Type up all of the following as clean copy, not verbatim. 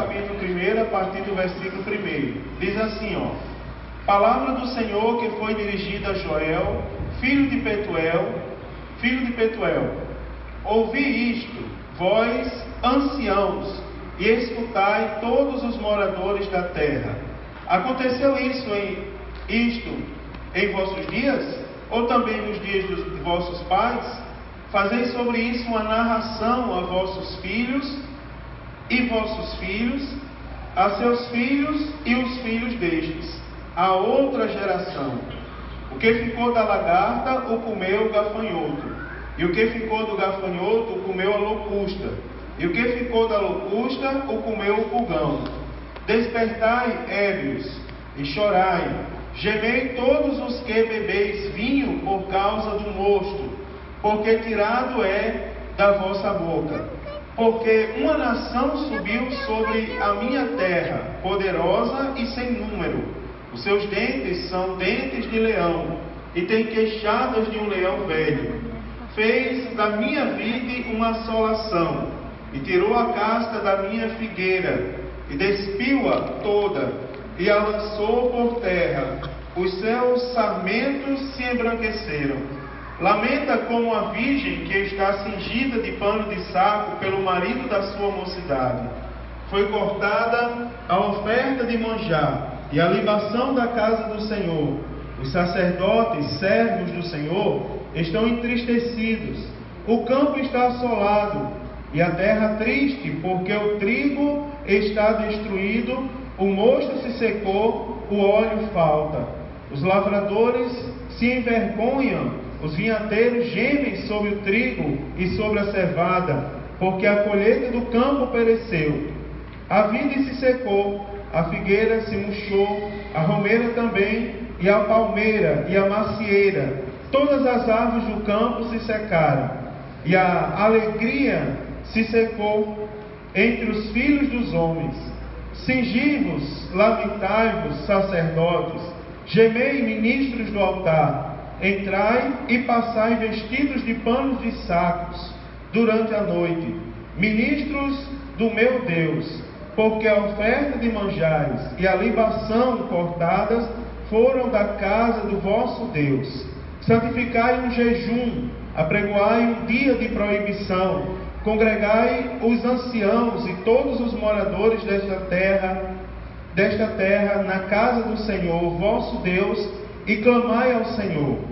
capítulo 1, a partir do versículo 1. Diz assim, ó: Palavra do Senhor que foi dirigida a Joel, filho de Petuel. Ouvi isto, vós, anciãos, e escutai todos os moradores da terra. Aconteceu isto em vossos dias, ou também nos dias de vossos pais? Fazei sobre isso uma narração a vossos filhos e vossos filhos, a seus filhos e os filhos destes, a outra geração. O que ficou da lagarta o comeu o gafanhoto, e o que ficou do gafanhoto o comeu a locusta, e o que ficou da locusta o comeu o pulgão. Despertai, ébrios, e chorai, gemei todos os que bebeis vinho por causa do mosto, porque tirado é da vossa boca. Porque uma nação subiu sobre a minha terra, poderosa e sem número. Os seus dentes são dentes de leão, e tem queixadas de um leão velho. Fez da minha vide uma assolação, e tirou a casca da minha figueira, e despiu-a toda, e a lançou por terra. Os seus sarmentos se embranqueceram. Lamenta como a virgem que está cingida de pano de saco pelo marido da sua mocidade. Foi cortada a oferta de manjar e a libação da casa do Senhor. Os sacerdotes, servos do Senhor, estão entristecidos. O campo está assolado e a terra triste, porque o trigo está destruído, o mosto se secou, o óleo falta. Os lavradores se envergonham, os vinhateiros gemem sobre o trigo e sobre a cevada, porque a colheita do campo pereceu. A vide se secou, a figueira se murchou, a romeira também, e a palmeira e a macieira. Todas as árvores do campo se secaram, e a alegria se secou entre os filhos dos homens. Cingi-vos, lamentai-vos, sacerdotes, gemei, ministros do altar. Entrai e passai vestidos de panos de sacos durante a noite, ministros do meu Deus, porque a oferta de manjares e a libação cortadas foram da casa do vosso Deus. Santificai um jejum, apregoai um dia de proibição, congregai os anciãos e todos os moradores desta terra na casa do Senhor, vosso Deus, e clamai ao Senhor.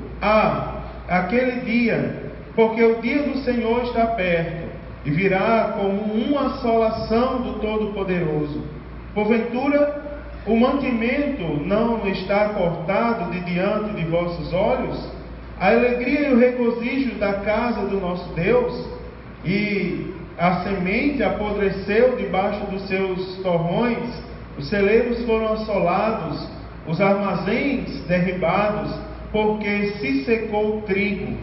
Aquele dia, porque o dia do Senhor está perto, e virá como uma assolação do Todo-Poderoso. Porventura, o mantimento não está cortado de diante de vossos olhos? A alegria e o regozijo da casa do nosso Deus? E a semente apodreceu debaixo dos seus torrões, os celeiros foram assolados, os armazéns derribados, porque se secou o trigo.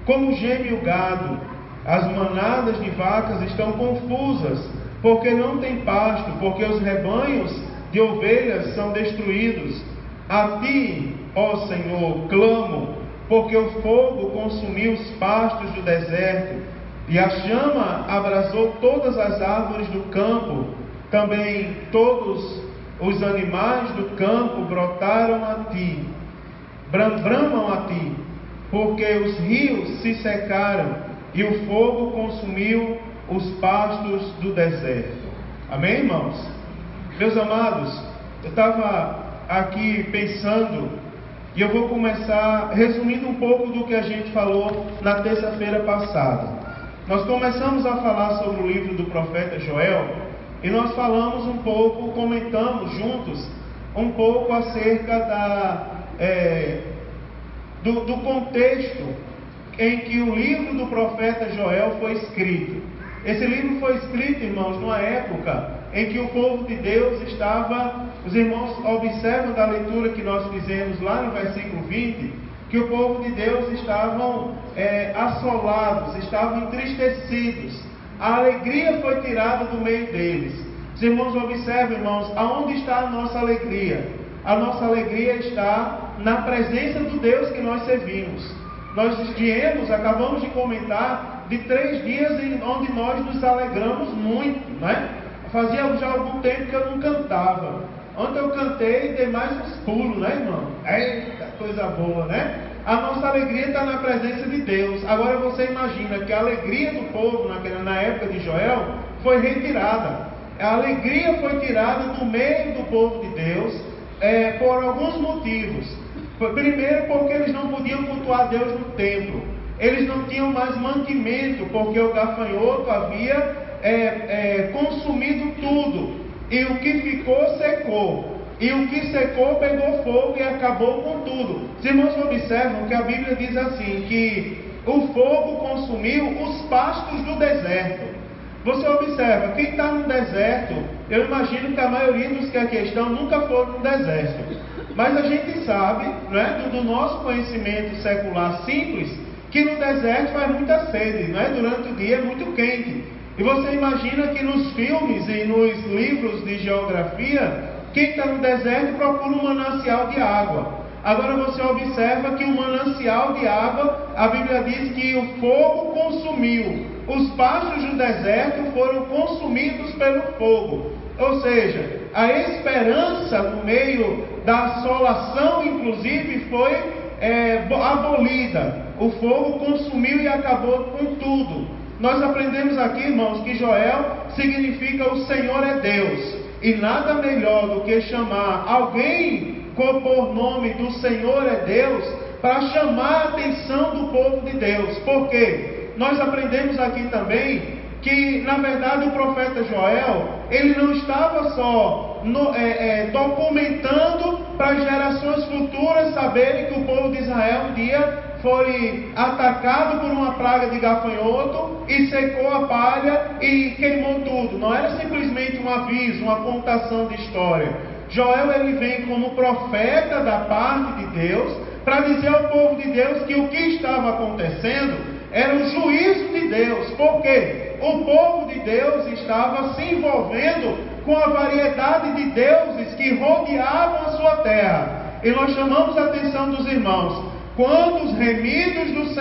Como geme o gado, as manadas de vacas estão confusas, porque não tem pasto, porque os rebanhos de ovelhas são destruídos. A ti, ó Senhor, clamo, porque o fogo consumiu os pastos do deserto, e a chama abrasou todas as árvores do campo. Também todos os animais do campo brotaram a ti, bramam a ti, porque os rios se secaram e o fogo consumiu os pastos do deserto. Amém, irmãos? Meus amados, eu estava aqui pensando, e eu vou começar resumindo um pouco do que a gente falou na terça-feira passada. Nós começamos a falar sobre o livro do profeta Joel, e nós falamos um pouco, comentamos juntos um pouco acerca do contexto em que o livro do profeta Joel foi escrito. Esse livro foi escrito, irmãos, numa época em que o povo de Deus estava, os irmãos observam da leitura que nós fizemos lá no versículo 20, que o povo de Deus estavam assolados, estavam entristecidos. A alegria foi tirada do meio deles. Os irmãos observam, irmãos, aonde está a nossa alegria? A nossa alegria está na presença do Deus que nós servimos. Nós acabamos de comentar de 3 dias onde nós nos alegramos muito, né? Fazia já algum tempo que eu não cantava. Ontem eu cantei e dei mais uns pulos, né, irmão? Eita, coisa boa, né? A nossa alegria está na presença de Deus. Agora você imagina que a alegria do povo na época de Joel foi retirada. A alegria foi tirada do meio do povo de Deus por alguns motivos. Primeiro, porque eles não podiam cultuar Deus no templo. Eles não tinham mais mantimento, porque o gafanhoto havia consumido tudo. E o que ficou, secou. E o que secou, pegou fogo e acabou com tudo. Os irmãos observam que a Bíblia diz assim, que o fogo consumiu os pastos do deserto. Você observa, quem está no deserto, eu imagino que a maioria dos que aqui estão nunca foram no deserto. Mas a gente sabe, né, do nosso conhecimento secular simples, que no deserto faz muita sede, né? Durante o dia é muito quente. E você imagina que nos filmes e nos livros de geografia, quem está no deserto procura um manancial de água. Agora você observa que o manancial de água, a Bíblia diz que o fogo consumiu. Os pastos do deserto foram consumidos pelo fogo. Ou seja, a esperança no meio da assolação, inclusive, foi abolida. O fogo consumiu e acabou com tudo. Nós aprendemos aqui, irmãos, que Joel significa o Senhor é Deus. E nada melhor do que chamar alguém por nome do Senhor é Deus, para chamar a atenção do povo de Deus. Por quê? Nós aprendemos aqui também que, na verdade, o profeta Joel, ele não estava só documentando para gerações futuras saberem que o povo de Israel um dia foi atacado por uma praga de gafanhoto e secou a palha e queimou tudo. Não era simplesmente um aviso, uma contação de história. Joel, ele vem como profeta da parte de Deus para dizer ao povo de Deus que o que estava acontecendo era o juízo de Deus. Por quê? O povo de Deus estava se envolvendo com a variedade de deuses que rodeavam a sua terra. E nós chamamos a atenção dos irmãos. Quando os remidos do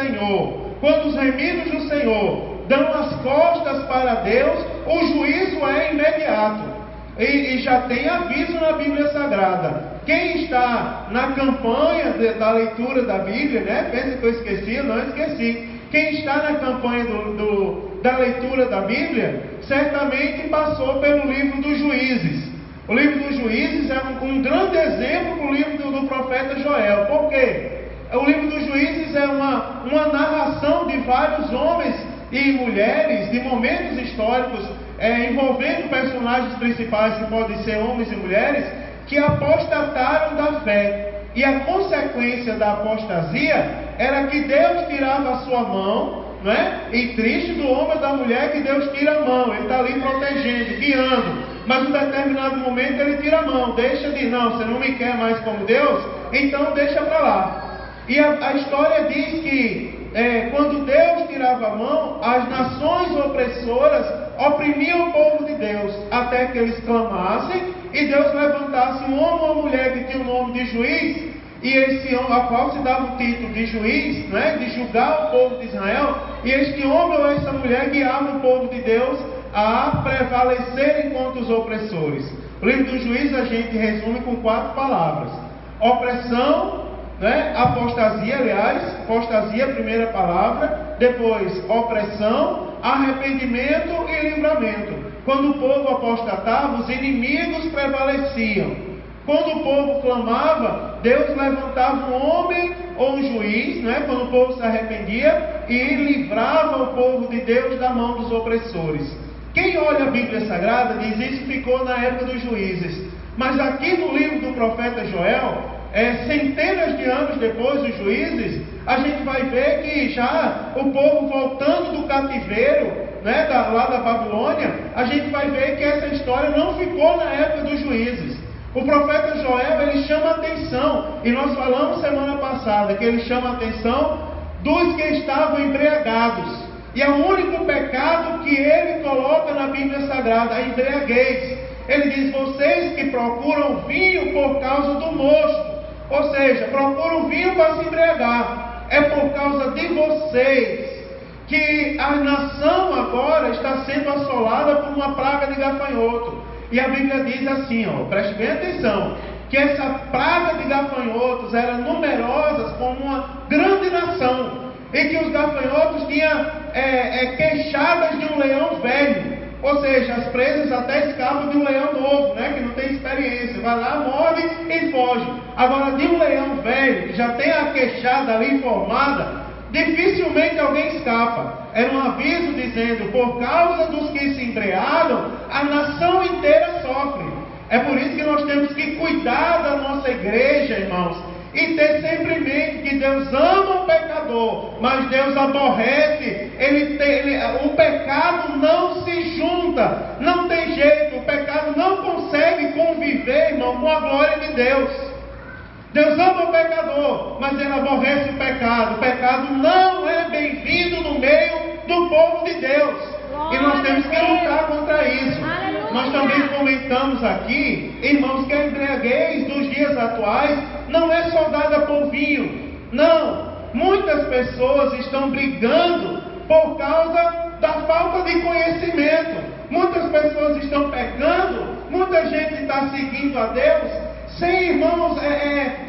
Senhor dão as costas para Deus, o juízo é imediato. E já tem aviso na Bíblia Sagrada. Quem está na campanha da leitura da Bíblia, né? Pensa que eu esqueci, não esqueci. Quem está na campanha da leitura da Bíblia, certamente passou pelo livro dos Juízes. O livro dos Juízes é um grande exemplo do livro do profeta Joel. Por quê? O livro dos Juízes é uma narração de vários homens e mulheres, de momentos históricos, envolvendo personagens principais, que podem ser homens e mulheres, que apostataram da fé. E a consequência da apostasia era que Deus tirava a sua mão, né? E triste do homem ou da mulher que Deus tira a mão. Ele está ali protegendo, guiando, mas em determinado momento ele tira a mão, deixa de, não, você não me quer mais como Deus, então deixa para lá. E a história diz que quando Deus tirava a mão, as nações opressoras oprimiam o povo de Deus, até que eles clamassem e Deus levantasse um homem ou uma mulher que tinha o nome de juiz, e esse homem, a qual se dava o título de juiz, né, de julgar o povo de Israel, e este homem ou essa mulher guiava o povo de Deus a prevalecerem contra os opressores. O livro dos Juízes a gente resume com 4 palavras: opressão, né? Apostasia, apostasia, primeira palavra, depois opressão, arrependimento e livramento. Quando o povo apostatava, os inimigos prevaleciam. Quando o povo clamava, Deus levantava um homem ou um juiz, né? Quando o povo se arrependia, e livrava o povo de Deus da mão dos opressores. Quem olha a Bíblia Sagrada diz isso ficou na época dos juízes. Mas aqui no livro do profeta Joel, centenas de anos depois dos juízes, a gente vai ver que já o povo voltando do cativeiro, né, lá da Babilônia, a gente vai ver que essa história não ficou na época dos juízes. O profeta Joel, ele chama a atenção, e nós falamos semana passada que ele chama a atenção dos que estavam embriagados. E é o único pecado que ele coloca na Bíblia Sagrada, a embriaguez. Ele diz: vocês que procuram vinho por causa do mosto, ou seja, procuram vinho para se embriagar, é por causa de vocês que a nação agora está sendo assolada por uma praga de gafanhoto. E a Bíblia diz assim, preste bem atenção, que essa praga de gafanhotos era numerosa como uma grande nação, e que os gafanhotos tinham queixadas de um leão velho. Ou seja, as presas até escapam de um leão novo, né, que não tem experiência. Vai lá, morde e foge. Agora, de um leão velho, que já tem a queixada ali formada, dificilmente alguém escapa. Era um aviso dizendo, por causa dos que se embriagam, a nação inteira sofre. É por isso que nós temos que cuidar da nossa igreja, irmãos, e ter sempre em mente que Deus ama o pecador, mas Deus aborrece. O pecado não se junta, não tem jeito. O pecado não consegue conviver, irmão, com a glória de Deus. Deus ama o pecador, mas Ele aborrece o pecado. O pecado não é bem-vindo no meio do povo de Deus. E nós temos que lutar contra isso. Nós também comentamos aqui, irmãos, que a embriaguez dos dias atuais não é só dada por vinho. Não, muitas pessoas estão brigando por causa da falta de conhecimento. Muitas pessoas estão pecando, muita gente está seguindo a Deus sem, irmãos,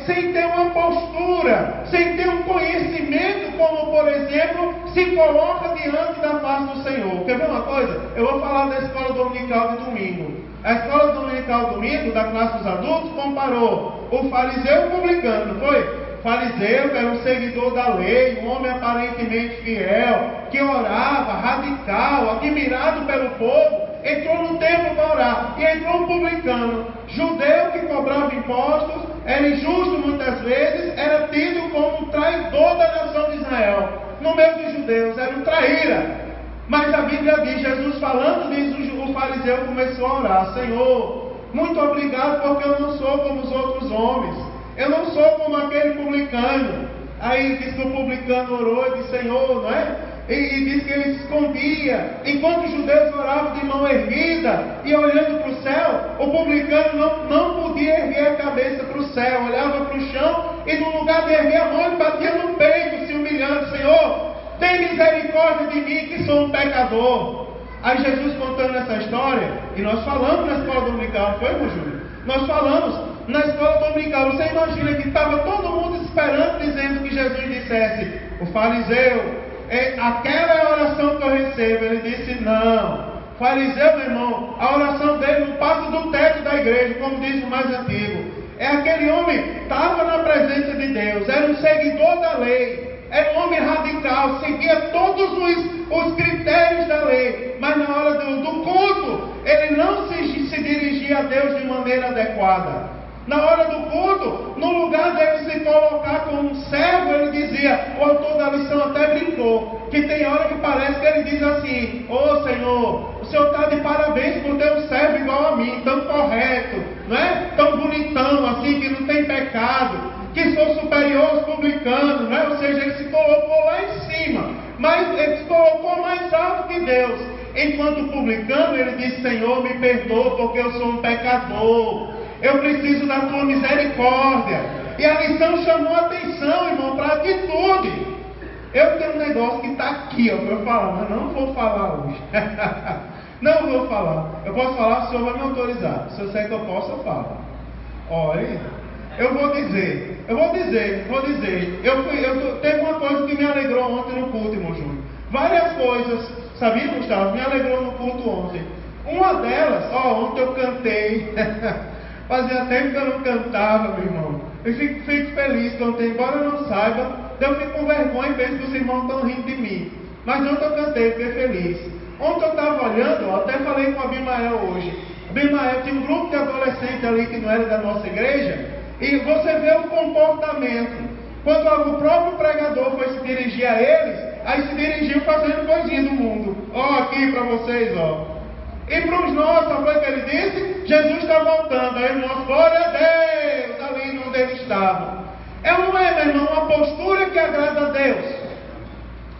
sem ter uma postura, sem ter um conhecimento, como por exemplo, se coloca diante da face do Senhor. Quer ver uma coisa? Eu vou falar da escola dominical de domingo. A escola dominical de domingo, da classe dos adultos, comparou o fariseu e o publicano, não foi? O fariseu, que era um seguidor da lei, um homem aparentemente fiel, que orava, radical, admirado pelo povo, entrou no templo para orar. E entrou um publicano, judeu que cobrava impostos, era injusto muitas vezes, era tido como um traidor da nação de Israel. No meio dos judeus, era um traíra. Mas a Bíblia diz, Jesus falando disso, o fariseu começou a orar: Senhor, muito obrigado, porque eu não sou como os outros homens, eu não sou como aquele publicano. Aí diz que o publicano orou e disse: Senhor, não é? E diz que ele se escondia, enquanto os judeus oravam de mão erguida e olhando para o céu. O publicano não podia erguer a cabeça para o céu, olhava para o chão, e no lugar de erguer a mão, ele batia no peito, se humilhando: Senhor, tem misericórdia de mim, que sou um pecador. Aí Jesus contando essa história, e nós falamos na escola dominical, foi, irmão Júlio? Nós falamos na escola dominical. Você imagina que estava todo mundo esperando, dizendo que Jesus dissesse: o fariseu, aquela é a oração que eu recebo. Ele disse: não. Fariseu, meu irmão, a oração dele não passa do teto da igreja, como diz o mais antigo. Aquele homem estava na presença de Deus, era um seguidor da lei, era um homem radical, seguia todos os critérios da lei, mas na hora do culto, ele não se dirigia a Deus de maneira adequada. Na hora do culto, no lugar dele se colocar como um servo, ele dizia, o autor da lição até brincou, que tem hora que parece que ele diz assim: ô Senhor, o Senhor está de parabéns por ter um servo igual a mim, tão correto, não é? Tão bonitão, assim, que não tem pecado, que sou superior aos publicanos, não é? Ou seja, ele se colocou lá em cima, mas ele se colocou mais alto que Deus. Enquanto o publicano, ele disse: Senhor, me perdoa, porque eu sou um pecador, eu preciso da tua misericórdia. E a lição chamou a atenção, irmão, para a atitude. Eu tenho um negócio que está aqui, para eu falar, mas não vou falar hoje. Não vou falar. Eu posso falar, o senhor vai me autorizar. Se eu sei que eu posso, eu falo. Olha, eu vou dizer. Teve uma coisa que me alegrou ontem no culto, irmão Júlio. Várias coisas, sabia, Gustavo? Me alegrou no culto ontem. Uma delas, ontem eu cantei. Fazia tempo que eu não cantava, meu irmão. Eu fico feliz quando, embora eu não saiba, eu fico com vergonha e penso que os irmãos estão rindo de mim. Mas ontem eu cantei, fiquei feliz. Ontem eu estava olhando, até falei com a Abimael hoje. Abimael tinha um grupo de adolescentes ali que não era da nossa igreja, e você vê o comportamento. Quando o próprio pregador foi se dirigir a eles, aí se dirigiu fazendo coisinha do mundo. Aqui para vocês, E para os nossos, sabe o que ele disse? Jesus está voltando. Aí nós, glória a Deus, ali onde ele estava. Não é, meu irmão, uma postura que agrada a Deus.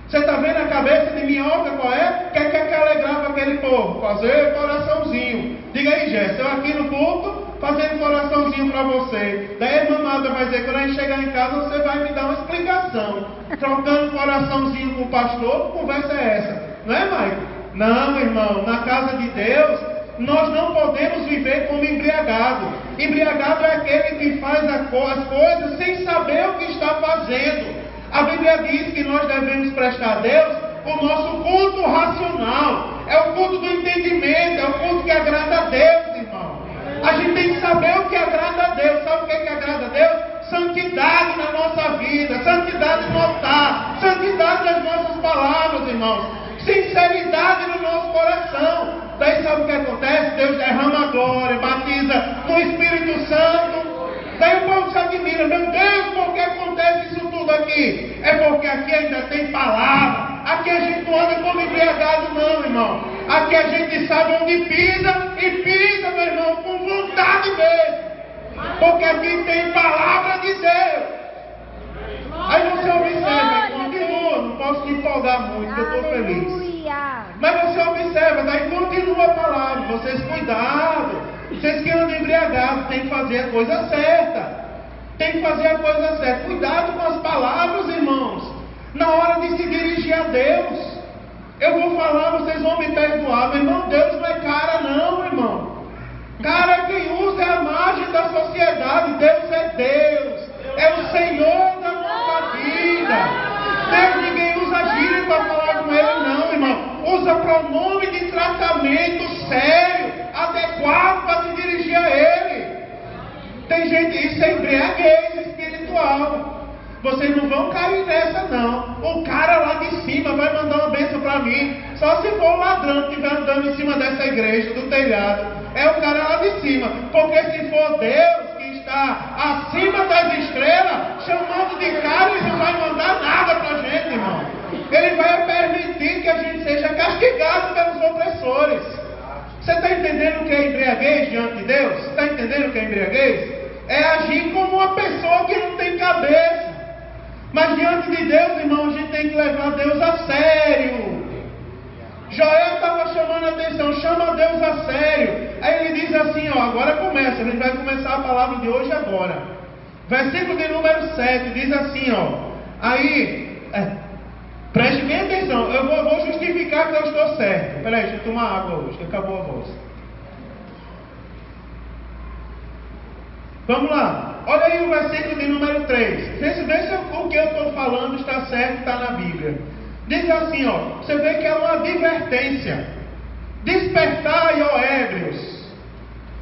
Você está vendo a cabeça de minhoca qual é? Quer que alegrava aquele povo? Fazer coraçãozinho. Diga aí, Jéssica, eu aqui no culto, fazendo coraçãozinho para você. Daí a irmã Amada vai dizer, quando a gente chegar em casa, você vai me dar uma explicação. Trocando coraçãozinho com o pastor, que conversa é essa? Não é, Maicon? Não, irmão, na casa de Deus, nós não podemos viver como embriagado. Embriagado é aquele que faz as coisas sem saber o que está fazendo. A Bíblia diz que nós devemos prestar a Deus o nosso culto racional. É o culto do entendimento, é o culto que agrada a Deus, irmão. A gente tem que saber o que agrada a Deus. Sabe o que agrada a Deus? Santidade na nossa vida, santidade no altar, santidade nas nossas palavras, irmãos. Sinceridade no nosso coração. Daí sabe o que acontece? Deus derrama a glória, batiza no Espírito Santo. Daí o povo se admira, meu Deus, por que acontece isso tudo aqui? É porque aqui ainda tem palavra. Aqui a gente não anda como embriagado não, irmão. Aqui a gente sabe onde pisa e pisa, meu irmão, com vontade mesmo. Porque aqui tem palavra de Deus. Aí você observa, continua, não posso me empolgar muito, que eu estou feliz. Mas você observa, daí continua a palavra, vocês cuidado, vocês que andam embriagados, tem que fazer a coisa certa. Tem que fazer a coisa certa. Cuidado com as palavras, irmãos. Na hora de se dirigir a Deus. Eu vou falar, vocês vão me perdoar, meu irmão, Deus não é cara não, irmão. Cara é quem usa, é a margem da sociedade. Deus é Deus. É o Senhor da nossa vida. Deus, ninguém usa gíria para falar com Ele não, irmão. Usa pronome de tratamento sério, adequado para se dirigir a Ele. Tem gente, isso é embriaguez espiritual. Vocês não vão cair nessa não. O cara lá de cima vai mandar uma bênção para mim. Só se for o ladrão que estiver andando em cima dessa igreja, do telhado. É o cara lá de cima. Porque se for Deus que está acima das estrelas, chamando de cara, Ele não vai mandar nada para a gente, irmão. Ele vai permitir que a gente seja castigado pelos opressores. Você está entendendo o que é embriaguez diante de Deus? Você está entendendo o que é embriaguez? É agir como uma pessoa que não tem cabeça. Mas diante de Deus, irmão, a gente tem que levar Deus a sério. Joel estava chamando a atenção, chama Deus a sério. Aí ele diz assim, ó, agora começa, a gente vai começar a palavra de hoje agora. Versículo de número 7, diz assim, ó. Aí, preste bem atenção, eu vou justificar que eu estou certo. Peraí, deixa eu tomar água hoje, que acabou a voz. Vamos lá, olha aí o versículo de número 3. Vê se o que eu estou falando está certo, está na Bíblia. Diz assim, ó, você vê que é uma advertência. Despertai, ó ébrios,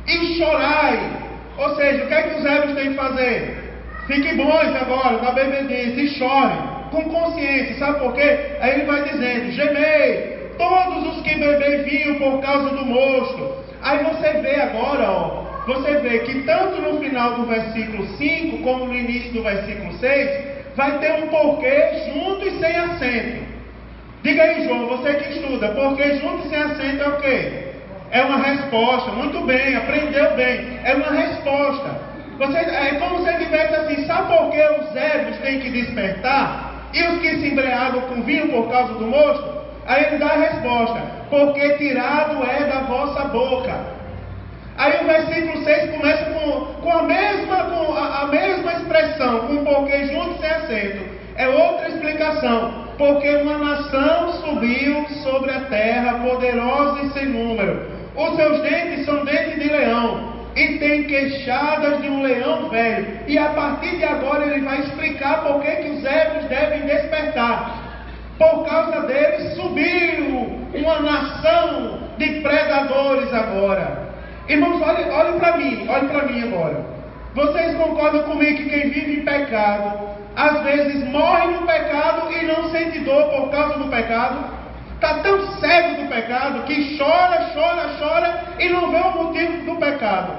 e chorai. Ou seja, o que é que os ébrios têm que fazer? Fiquem bons agora, da bebedice, e chorem, com consciência. Sabe por quê? Aí ele vai dizendo, gemei, todos os que bebem vinho por causa do mosto. Aí você vê agora, ó, você vê que tanto no final do versículo 5, como no início do versículo 6, vai ter um porquê junto e sem acento. Diga aí, João, você que estuda, porquê junto e sem acento é o quê? É uma resposta. Muito bem, aprendeu bem. É uma resposta. É como se ele tivesse assim, sabe por que os ébrios têm que despertar? E os que se embriagam com vinho por causa do mosto? Aí ele dá a resposta, porque tirado é da vossa boca. Aí o versículo 6 começa com a mesma expressão, com porquê junto sem acento. É outra explicação. Porque uma nação subiu sobre a terra, poderosa e sem número. Os seus dentes são dentes de leão, e tem queixadas de um leão velho. E a partir de agora ele vai explicar por que os ébrios devem despertar. Por causa deles subiu uma nação de predadores agora. Irmãos, olhem para mim agora. Vocês concordam comigo que quem vive em pecado, às vezes morre no pecado e não sente dor por causa do pecado? Está tão cego do pecado que chora e não vê o motivo do pecado.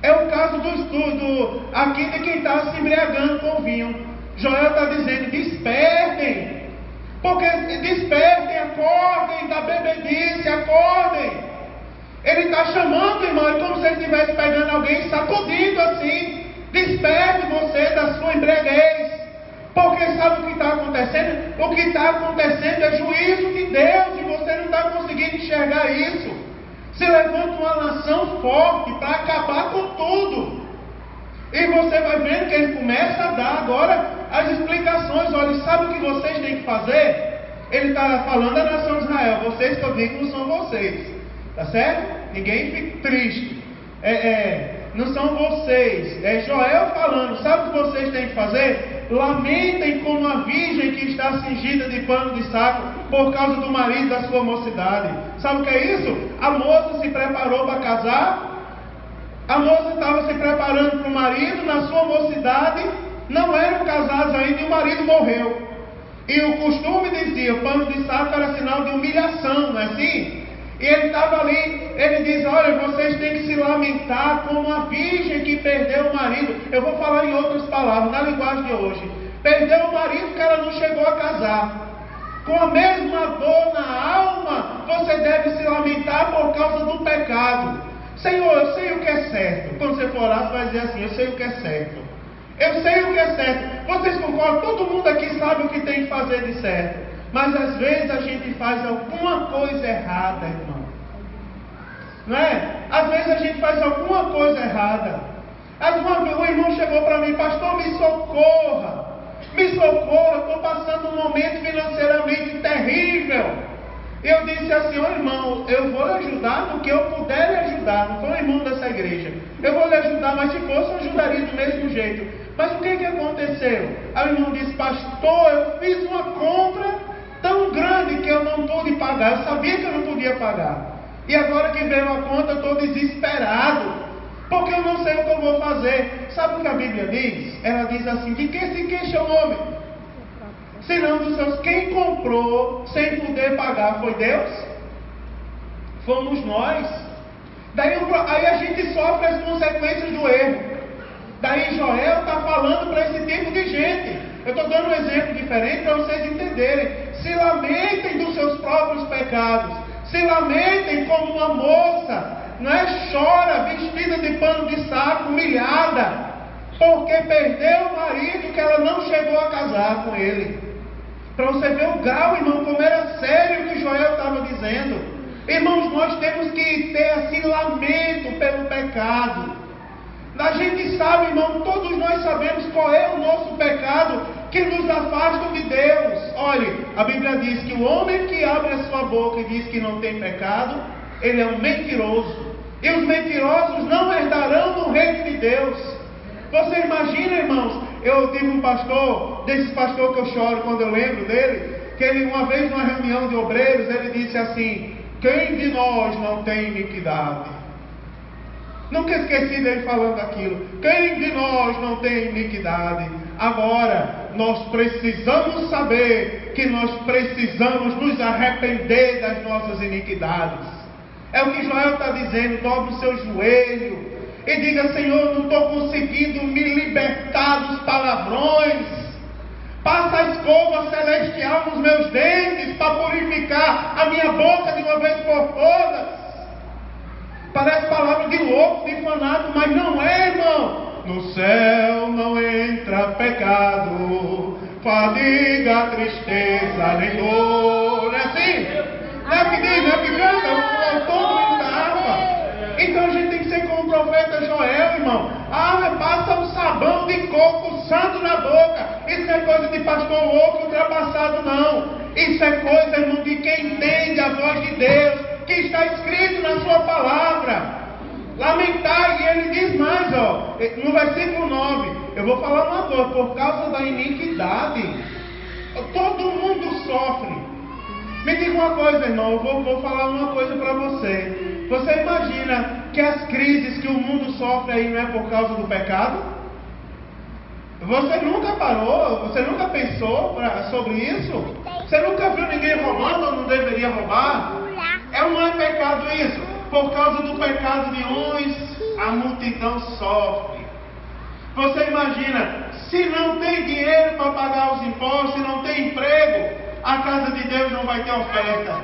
É o caso aqui de quem está se embriagando com o vinho. Joel está dizendo, despertem. Porque despertem, acordem da bebedice, acordem. Ele está chamando, irmão, é como se ele estivesse pegando alguém, sacudindo assim. Desperte você da sua embriaguez. Porque sabe o que está acontecendo? O que está acontecendo é juízo de Deus e você não está conseguindo enxergar isso. Se levanta uma nação forte para acabar com tudo. E você vai vendo que ele começa a dar agora as explicações. Olha, sabe o que vocês têm que fazer? Ele está falando à nação de Israel. Vocês que eu digo não são vocês. Tá certo? Ninguém fique triste. Não são vocês. É Joel falando. Sabe o que vocês têm que fazer? Lamentem como a virgem que está cingida de pano de saco por causa do marido da sua mocidade. Sabe o que é isso? A moça se preparou para casar. A moça estava se preparando para o marido na sua mocidade. Não eram casados ainda e o marido morreu. E o costume dizia, o pano de saco era sinal de humilhação, não é assim? E ele estava ali, ele diz, olha, vocês têm que se lamentar como a virgem que perdeu o marido. Eu vou falar em outras palavras, na linguagem de hoje. Perdeu o marido que ela não chegou a casar. Com a mesma dor na alma, você deve se lamentar por causa do pecado. Senhor, eu sei o que é certo. Quando você for orar, você vai dizer assim, eu sei o que é certo. Eu sei o que é certo. Vocês concordam? Todo mundo aqui sabe o que tem que fazer de certo. Mas às vezes a gente faz alguma coisa errada, irmão. Não é? Às vezes a gente faz alguma coisa errada. Uma vez um irmão chegou para mim, pastor, me socorra. Me socorra, estou passando um momento financeiramente terrível. Eu disse assim, ó irmão, eu vou lhe ajudar no que eu puder lhe ajudar. Não foi um irmão dessa igreja. Eu vou lhe ajudar, mas se fosse, eu ajudaria do mesmo jeito. Mas o que aconteceu? Aí o irmão disse, pastor, eu fiz uma compra tão grande que eu não pude pagar. Eu sabia que eu não podia pagar. E agora que veio a conta, eu estou desesperado. Porque eu não sei o que eu vou fazer. Sabe o que a Bíblia diz? Ela diz assim, de que se queixa o homem? Senão dos seus, quem comprou sem poder pagar foi Deus? Fomos nós. Aí a gente sofre as consequências do erro. Daí Joel está falando para esse tipo de gente. Eu estou dando um exemplo diferente para vocês entenderem. Se lamentem dos seus próprios pecados. Se lamentem como uma moça, não é? Chora vestida de pano de saco, humilhada, porque perdeu o marido que ela não chegou a casar com ele. Para você ver o grau, irmão, como era sério o que Joel estava dizendo. Irmãos, nós temos que ter assim lamento pelo pecado. A gente sabe, irmão, todos nós sabemos qual é o nosso pecado que nos afasta de Deus. Olha, a Bíblia diz que o homem que abre a sua boca e diz que não tem pecado, ele é um mentiroso. E os mentirosos não herdarão no reino de Deus. Você imagina, irmãos, eu tive um pastor, desse pastor que eu choro quando eu lembro dele, que ele uma vez numa reunião de obreiros, ele disse assim, quem de nós não tem iniquidade? Nunca esqueci dele falando aquilo. Quem de nós não tem iniquidade? Agora, nós precisamos saber que nós precisamos nos arrepender das nossas iniquidades. É o que Joel está dizendo. Dobre o seu joelho e diga, Senhor, não estou conseguindo me libertar dos palavrões. Passa a escova celestial nos meus dentes para purificar a minha boca de uma vez por todas. Parece palavra de louco, de fanático, mas não é, irmão. No céu não entra pecado, fadiga, tristeza, nem dor. Não é assim? Não é que diz, não é que canta, o autor da harpa. Então a gente tem que ser como o profeta Joel, irmão. Passa um sabão de coco santo na boca. Isso não é coisa de pastor louco ultrapassado, não. Isso é coisa, irmão, de quem entende a voz de Deus, que está escrito na sua palavra. Lamentar, e ele diz mais, no versículo 9, eu vou falar uma coisa, por causa da iniquidade, todo mundo sofre. Me diga uma coisa, irmão, eu vou falar uma coisa para você. Você imagina que as crises que o mundo sofre aí não é por causa do pecado? Você nunca parou, você nunca pensou sobre isso? Você nunca viu ninguém roubando ou não deveria roubar? É ou não é pecado isso? Por causa do pecado de uns, a multidão sofre. Você imagina, se não tem dinheiro para pagar os impostos, se não tem emprego, a casa de Deus não vai ter oferta.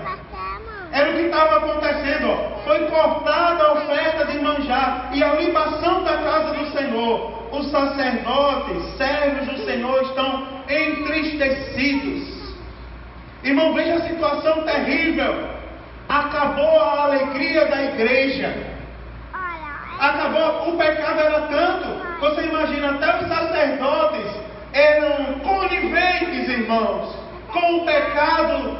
Era o que estava acontecendo, Foi cortada a oferta de manjar e a libação da casa do Senhor. Os sacerdotes, servos do Senhor, estão entristecidos. Irmão, veja a situação terrível. acabou a alegria da igreja. Acabou, o pecado era tanto. Você imagina, até os sacerdotes eram coniventes, irmãos, com o pecado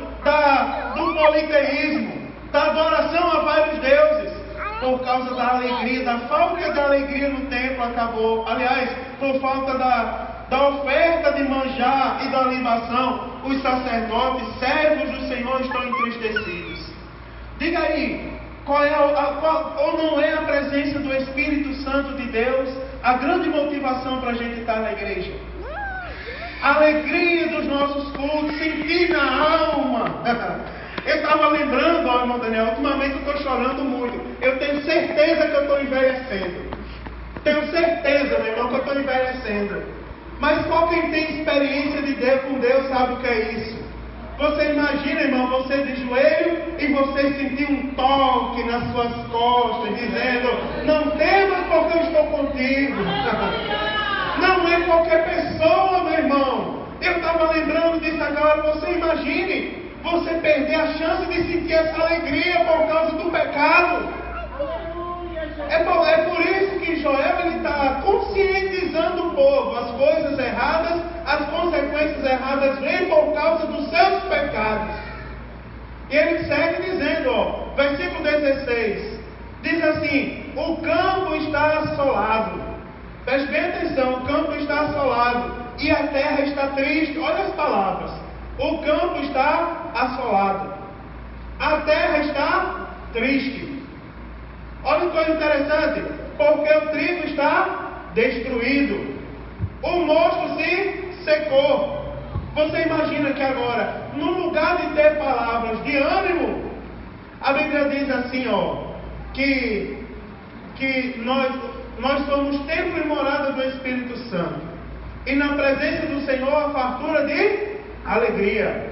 do politeísmo, da adoração a vários deuses. Por causa da alegria, da falta de alegria no templo, acabou. Aliás, por falta da oferta de manjar e da libação, os sacerdotes, servos do Senhor, estão entristecidos. Diga aí, ou não é a presença do Espírito Santo de Deus a grande motivação para a gente estar na igreja? A alegria dos nossos cultos, sentir na alma. Eu estava lembrando, irmão Daniel, ultimamente eu estou chorando muito. Eu tenho certeza que eu estou envelhecendo. Tenho certeza, meu irmão, que eu estou envelhecendo. Mas só quem tem experiência de Deus com Deus sabe o que é isso. Você imagina, irmão, você de joelho e você sentir um toque nas suas costas, dizendo: não temas porque eu estou contigo. Não é qualquer pessoa, meu irmão. Eu estava lembrando disso agora. Você imagine você perder a chance de sentir essa alegria por causa do pecado. É por isso que Joel está conscientizando o povo. As coisas erradas, as consequências erradas vêm por causa dos seus pecados. E ele segue dizendo, versículo 16, diz assim: o campo está assolado. Preste bem atenção, o campo está assolado e a terra está triste. Olha as palavras. O campo está assolado, a terra está triste. Olha que coisa interessante, porque o trigo está destruído, o mosto se secou. Você imagina que agora, no lugar de ter palavras de ânimo, a Bíblia diz assim, que nós somos templo e morada do Espírito Santo, e na presença do Senhor a fartura de alegria,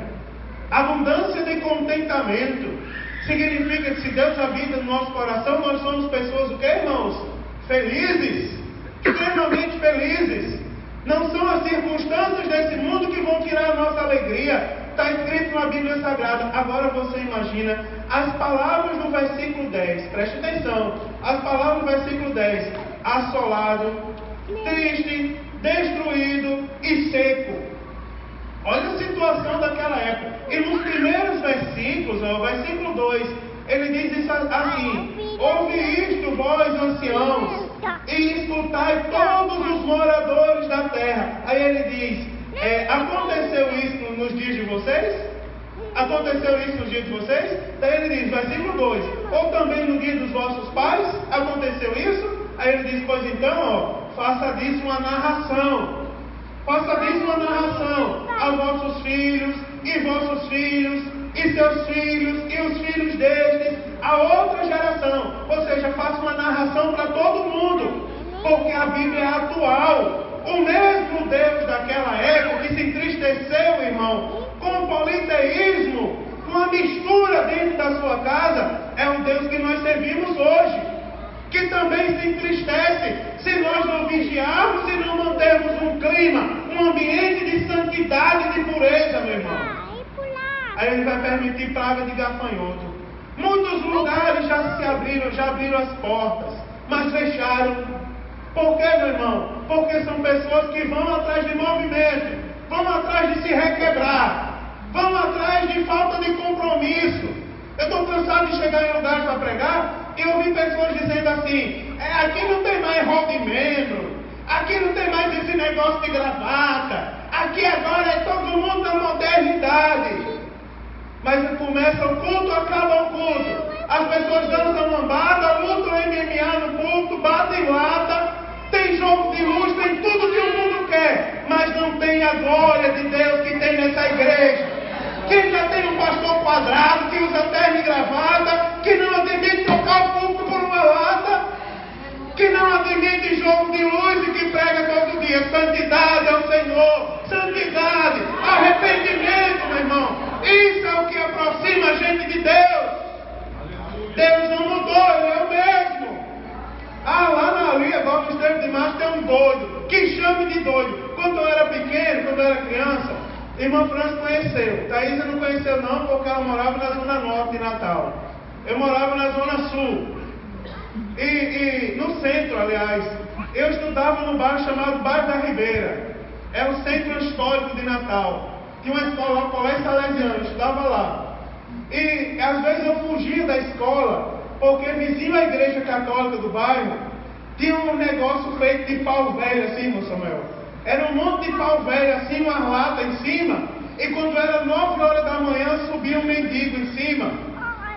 abundância de contentamento. Significa que se Deus habita no nosso coração, nós somos pessoas o que, irmãos? Felizes, extremamente felizes. Não são as circunstâncias desse mundo que vão tirar a nossa alegria. Está escrito na Bíblia Sagrada. Agora você imagina as palavras do versículo 10. Preste atenção. As palavras do versículo 10. Assolado, triste, destruído e seco. Olha a situação daquela época. E nos primeiros versículos, o versículo 2, ele diz isso assim: ouve isto, vós anciãos, e escutai todos os moradores da terra. Aí ele diz, aconteceu isso nos dias de vocês? Aconteceu isso nos dias de vocês? Daí ele diz, versículo 2, ou também no dia dos vossos pais? Aconteceu isso? Aí ele diz, pois então, faça disso uma narração. Faça disso uma narração aos vossos filhos, e seus filhos, e os filhos destes, a outra geração. Ou seja, faça uma narração para todo mundo, porque a Bíblia é atual. O mesmo Deus daquela época que se entristeceu, irmão, com o politeísmo, com a mistura dentro da sua casa, é o Deus que nós servimos hoje, que também se entristece se nós não vigiarmos e não mantermos um clima, um ambiente de santidade e de pureza, meu irmão. Aí ele vai permitir praga de gafanhoto. Muitos lugares já abriram as portas, mas fecharam. Por quê, meu irmão? Porque são pessoas que vão atrás de movimento, vão atrás de se requebrar, vão atrás de falta de compromisso. Eu estou cansado de chegar em lugares para pregar e ouvir pessoas dizendo assim: aqui não tem mais rol de membro, aqui não tem mais esse negócio de gravata, aqui agora é todo mundo da modernidade. Mas começa o culto, acaba o culto, as pessoas dançam lambada, lutam MMA no culto, batem lata, tem jogo de luz, tem tudo que o mundo quer, mas não tem a glória de Deus que tem nessa igreja. Quem já tem um pastor quadrado, que usa terno e gravata, que não admite trocar o púlpito por uma lata, que não admite jogo de luz e que prega todo dia santidade ao Senhor, santidade, arrependimento, meu irmão. Isso é o que aproxima a gente de Deus. Deus não mudou, Ele é o mesmo. Lá na Lia, agora no Estreito de Março, tem um doido, que chame de doido. Quando eu era pequeno, quando eu era criança, irmã França conheceu. Thaísa não conheceu não, porque ela morava na Zona Norte de Natal. Eu morava na Zona Sul. E no centro, aliás, eu estudava num bairro chamado Bairro da Ribeira. É o centro histórico de Natal. Tinha uma escola, colégio salesiano, eu estudava lá. E às vezes eu fugia da escola, porque vizinho à igreja católica do bairro tinha um negócio feito de pau velho assim, meu Samuel. Era um monte de pau velho assim, uma lata em cima. E quando era 9 horas da manhã, subia um mendigo em cima,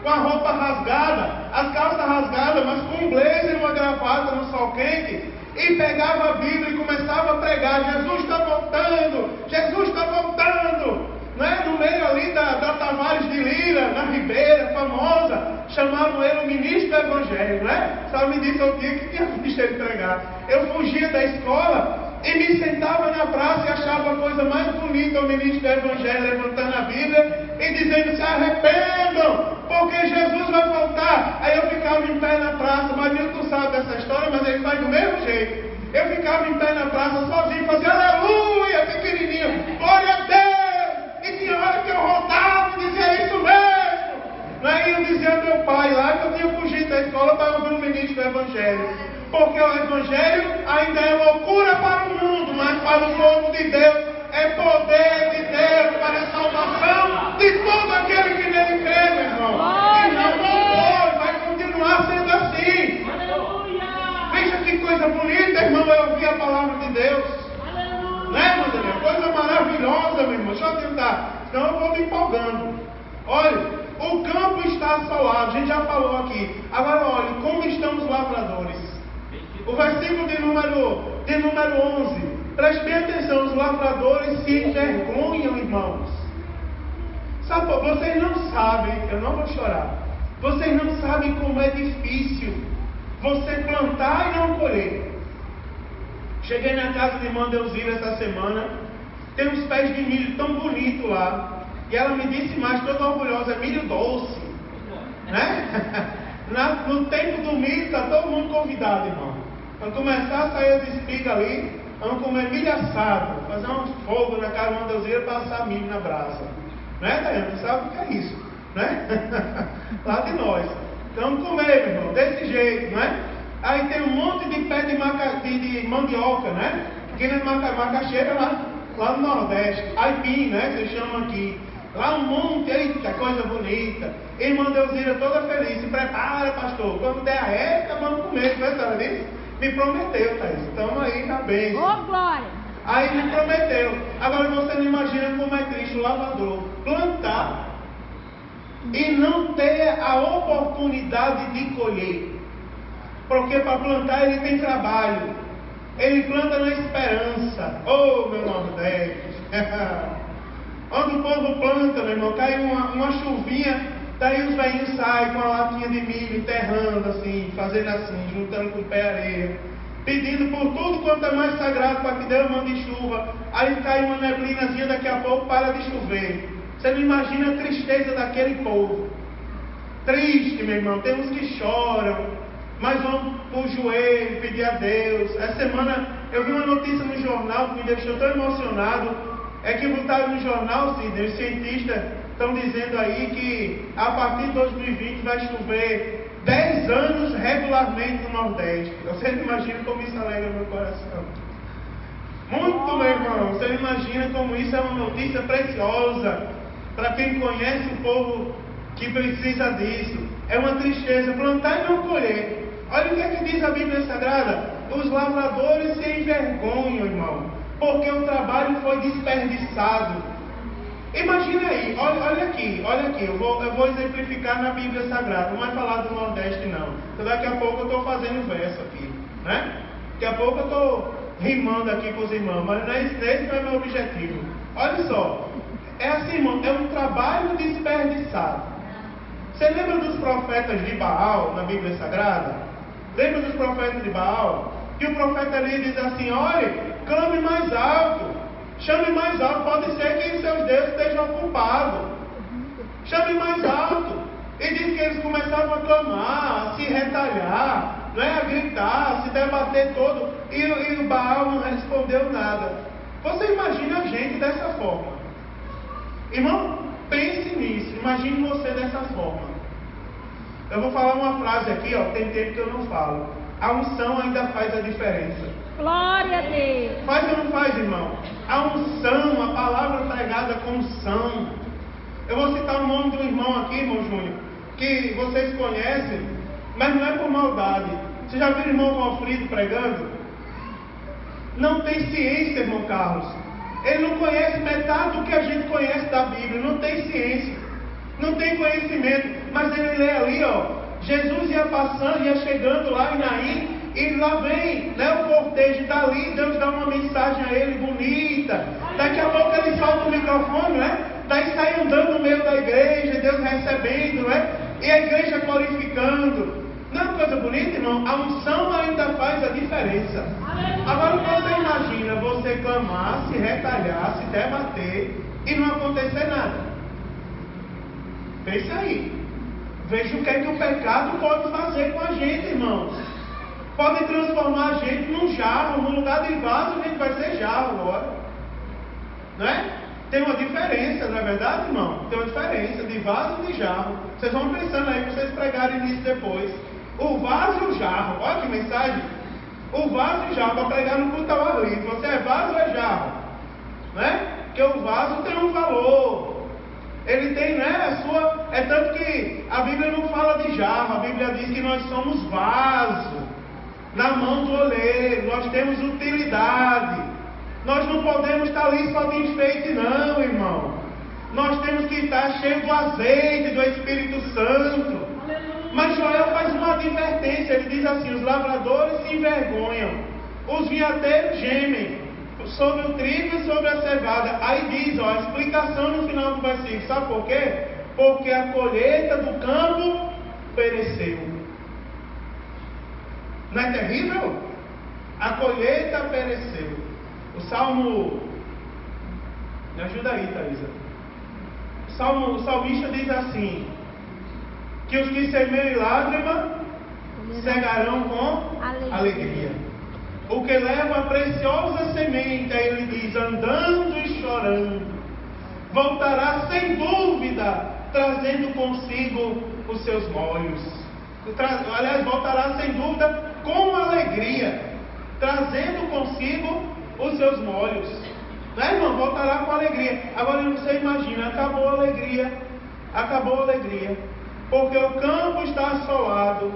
com a roupa rasgada, as calças rasgadas, mas com um blazer e uma gravata no sol quente, e pegava a Bíblia e começava a pregar: Jesus está voltando, Jesus está voltando. Né? No meio ali da Tavares de Lira, na Ribeira, famosa, chamavam ele o ministro do Evangelho, né? Só me disse o dia que tinha visto ele pregar. Eu fugia da escola e me sentava na praça e achava a coisa mais bonita o ministro do Evangelho levantando a Bíblia e dizendo: se arrependam, porque Jesus vai voltar. Aí eu ficava em pé na praça, mas Milton sabe dessa história, mas ele faz do mesmo jeito. Eu ficava em pé na praça sozinho, fazia aleluia, pequenininho, glória a Deus. E tinha hora que eu rodava e dizia: isso mesmo. Aí eu dizia ao meu pai lá que eu tinha fugido da escola para ouvir o ministro do Evangelho. Porque o Evangelho ainda é loucura para o mundo, mas para o povo de Deus é poder de Deus para a salvação de todo aquele que nele crê, meu irmão. E não pode, vai continuar sendo assim. Veja que coisa bonita, irmão, eu ouvir a palavra de Deus. Né, meu Deus? Coisa maravilhosa, meu irmão. Deixa eu tentar, senão eu vou me empolgando. Olha, o campo está assolado, a gente já falou aqui. Agora olhe, como estão os lavradores. O versículo de número 11. Preste bem atenção, os lavradores se envergonham, irmãos. Sabe, vocês não sabem, eu não vou chorar. Vocês não sabem como é difícil você plantar e não colher. Cheguei na casa de irmã Deusira essa semana. Tem uns pés de milho tão bonitos lá. E ela me disse mais, toda orgulhosa: é milho doce. Né? No tempo do milho está todo mundo convidado, irmão. Quando começar a sair as espigas ali, vamos comer milho assado, fazer um fogo na casa de irmã Deusira para assar milho na brasa. Né, Daiane? Tu sabe o que é isso? Né? Lá de nós. Então comer, meu irmão, desse jeito, né? Aí tem um monte de pé de mandioca, né? Aqui na macaxeira lá no Nordeste. Aipim, né? Vocês chamam aqui. Lá um monte, eita, coisa bonita. Irmã Deusira toda feliz: se prepara, pastor. Quando der a época, vamos comer. Não é, senhora disse? Me prometeu, Thaís. Estamos aí na bênção. Ô, glória! Aí me prometeu. Agora você não imagina como é triste o lavrador plantar e não ter a oportunidade de colher. Porque para plantar ele tem trabalho. Ele planta na esperança. Oh, meu Nordeste! Onde o povo planta, meu irmão, cai uma chuvinha, daí os velhinhos saem com a latinha de milho, enterrando assim, fazendo assim, juntando com o pé areia, pedindo por tudo quanto é mais sagrado para que Deus mande chuva. Aí cai uma neblinazinha, daqui a pouco para de chover. Você não imagina a tristeza daquele povo. Triste, meu irmão. Tem uns que choram, mas vão por joelho pedir a Deus. Essa semana eu vi uma notícia no jornal que me deixou tão emocionado. É que botaram no jornal, Sidney, os cientistas estão dizendo aí que a partir de 2020 vai chover 10 anos regularmente no Nordeste. Você não imagina como isso alegra meu coração. Muito, meu irmão. Você não imagina como isso é uma notícia preciosa para quem conhece o povo que precisa disso. É uma tristeza plantar e não colher. Olha o que é que diz a Bíblia Sagrada: os lavradores se envergonham, irmão, porque o trabalho foi desperdiçado. Imagina aí, olha aqui, eu vou exemplificar na Bíblia Sagrada, não vai falar do Nordeste não, então daqui a pouco eu estou fazendo verso aqui, né? Daqui a pouco eu estou rimando aqui com os irmãos, mas esse não é meu objetivo. Olha só, é assim, irmão, é um trabalho desperdiçado. Você lembra dos profetas de Baal na Bíblia Sagrada? Lembra dos profetas de Baal? Que o profeta ali diz assim: olha, clame mais alto, chame mais alto, pode ser que seus deuses estejam ocupados. Chame mais alto. E diz que eles começavam a clamar, a se retalhar, né, a gritar, a se debater todo, e o Baal não respondeu nada. Você imagina a gente dessa forma. Irmão, pense nisso, imagine você dessa forma. Eu vou falar uma frase aqui, ó, tem tempo que eu não falo. A unção ainda faz a diferença. Glória a Deus. Faz ou não faz, irmão? A unção, a palavra pregada com unção. Eu vou citar o nome de um irmão aqui, irmão Júnior, que vocês conhecem, mas não é por maldade. Você já viu o irmão Valfrido pregando? Não tem ciência, irmão Carlos. Ele não conhece metade do que a gente conhece da Bíblia. Não tem ciência. Não tem conhecimento. Mas ele lê ali, ó. Jesus ia passando, ia chegando lá em Naim. E lá vem, né, o cortejo dali. Deus dá uma mensagem a ele bonita. Daqui a pouco ele solta o microfone, né? Daí sai andando no meio da igreja. Deus recebendo, né? E a igreja glorificando. Não é uma coisa bonita, irmão? A unção ainda faz a diferença. Agora você imagina você clamar, se retalhar, se debater e não acontecer nada. Pense aí. Veja o que é que o pecado pode fazer com a gente, irmãos. Pode transformar a gente num jarro. No lugar de vaso, a gente vai ser jarro agora. Não é? Tem uma diferença, não é verdade, irmão? Tem uma diferença de vaso e de jarro. Vocês vão pensando aí para vocês pregarem nisso depois. O vaso e o jarro. Olha que mensagem. O vaso e o jarro, para pregar no culto ao ar livre. Você é vaso ou é jarro? Né? Porque o vaso tem um valor. Ele tem, né, a sua... É tanto que a Bíblia não fala de jarro. A Bíblia diz que nós somos vaso na mão do oleiro. Nós temos utilidade. Nós não podemos estar ali só de enfeite, não, irmão. Nós temos que estar cheios do azeite do Espírito Santo. Mas Joel faz uma advertência. Ele diz assim: os lavradores se envergonham, os vinhateiros gemem sobre o trigo e sobre a cevada. Aí diz, ó, a explicação no final do versículo. Sabe por quê? Porque a colheita do campo pereceu. Não é terrível? A colheita pereceu. O Salmo... Me ajuda aí, Thaisa. O salmista diz assim: que os que semeiam em lágrima cegarão com alegria. O que leva a preciosa semente, aí ele diz, andando e chorando, voltará sem dúvida, trazendo consigo os seus molhos. Aliás, voltará sem dúvida com alegria, trazendo consigo os seus molhos. Né, irmão? Voltará com alegria. Agora você imagina, acabou a alegria. Acabou a alegria. Porque o campo está assolado,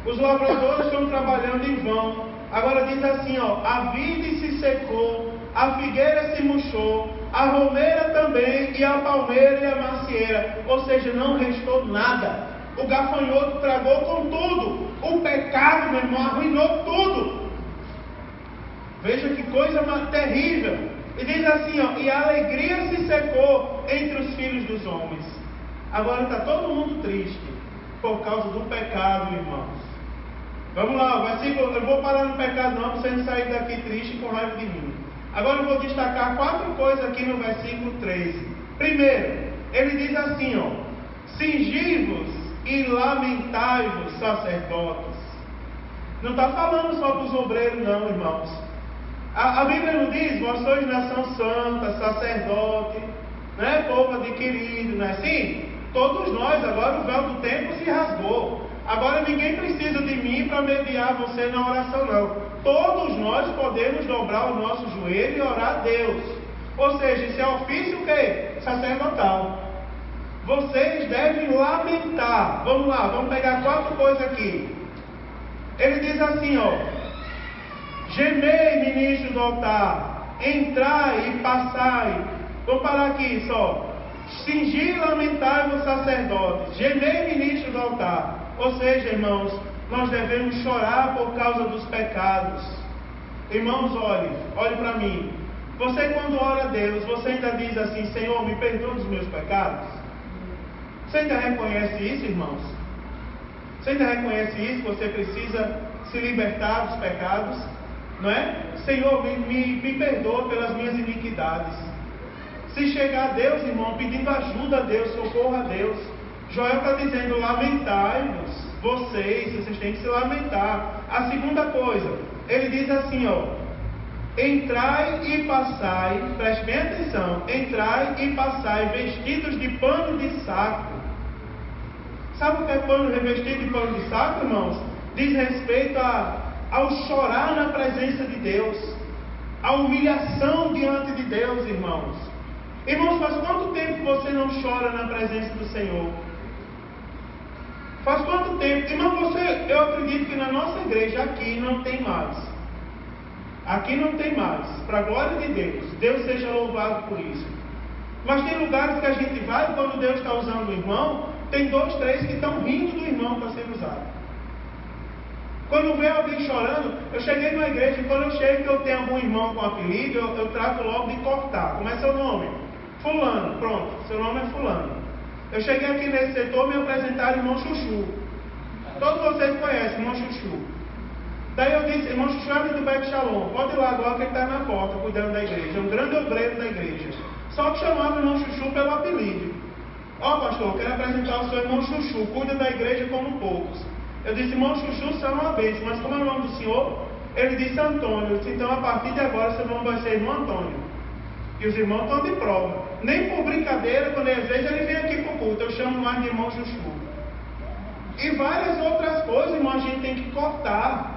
os lavradores estão trabalhando em vão. Agora diz assim, ó, a vide se secou, a figueira se murchou, a romeira também, e a palmeira e a macieira. Ou seja, não restou nada. O gafanhoto tragou com tudo. O pecado, meu irmão, arruinou tudo. Veja que coisa terrível. E diz assim, ó, e a alegria se secou entre os filhos dos homens. Agora está todo mundo triste por causa do pecado, irmãos. Vamos lá, o versículo, eu vou parar no pecado não, para você não sair daqui triste com raiva de mim. Agora eu vou destacar 4 coisas aqui no versículo 13. Primeiro, ele diz assim, ó, cingi-vos e lamentai-vos, sacerdotes. Não está falando só dos obreiros não, irmãos. A Bíblia não diz, vós sois nação santa, sacerdote, né, povo adquirido, não é assim? Todos nós, agora o véu do templo se rasgou. Agora ninguém precisa de mim para mediar você na oração, não. Todos nós podemos dobrar o nosso joelho e orar a Deus. Ou seja, isso é ofício o quê? Sacerdotal. Vocês devem lamentar. Vamos lá, vamos pegar 4 coisas aqui. Ele diz assim, ó: gemei, ministro do altar, entrai e passai. Vou parar aqui só. Cingi e lamentai-vos, sacerdotes. Gemei, ministro do altar. Ou seja, irmãos, nós devemos chorar por causa dos pecados. Irmãos, olhe para mim. Você quando ora a Deus, você ainda diz assim: Senhor, me perdoa dos meus pecados? Você ainda reconhece isso, irmãos? Você ainda reconhece isso? Você precisa se libertar dos pecados, não é? Senhor, me perdoa pelas minhas iniquidades. Se chegar a Deus, irmão, pedindo ajuda a Deus, socorro a Deus. Joel está dizendo: lamentai-vos, vocês têm que se lamentar. A segunda coisa, ele diz assim, ó: entrai e passai, preste bem atenção, entrai e passai vestidos de pano de saco. Sabe o que é pano revestido de pano de saco, irmãos? Diz respeito ao chorar na presença de Deus, a humilhação diante de Deus, irmãos. Irmãos, faz quanto tempo você não chora na presença do Senhor? Faz quanto tempo? Irmão, eu acredito que na nossa igreja aqui não tem mais. Aqui não tem mais. Para a glória de Deus. Deus seja louvado por isso. Mas tem lugares que a gente vai, quando Deus está usando o irmão, tem 2, 3 que estão rindo do irmão para ser usado. Quando vê alguém chorando, eu cheguei numa igreja, e quando eu chego que eu tenho algum irmão com apelido, eu trato logo de cortar. Como é seu nome? Fulano. Pronto, seu nome é Fulano. Eu cheguei aqui nesse setor, me apresentaram irmão Chuchu. Todos vocês conhecem irmão Chuchu. Daí eu disse, irmão Chuchu é do Beto Shalom. Pode ir lá agora que ele está na porta, cuidando da igreja. É um grande obreiro da igreja. Só que chamava o irmão Chuchu pelo apelido. Ó, pastor, eu quero apresentar o seu irmão Chuchu. Cuida da igreja como poucos. Eu disse, irmão Chuchu, você é uma bênção. Mas como é o nome do senhor? Ele disse Antônio. Eu disse, então a partir de agora seu nome vai ser irmão Antônio. E os irmãos estão de prova. Nem por brincadeira, quando às vezes ele vem aqui para o culto, eu chamo mais de irmão Chuchu. E várias outras coisas, irmão, a gente tem que cortar.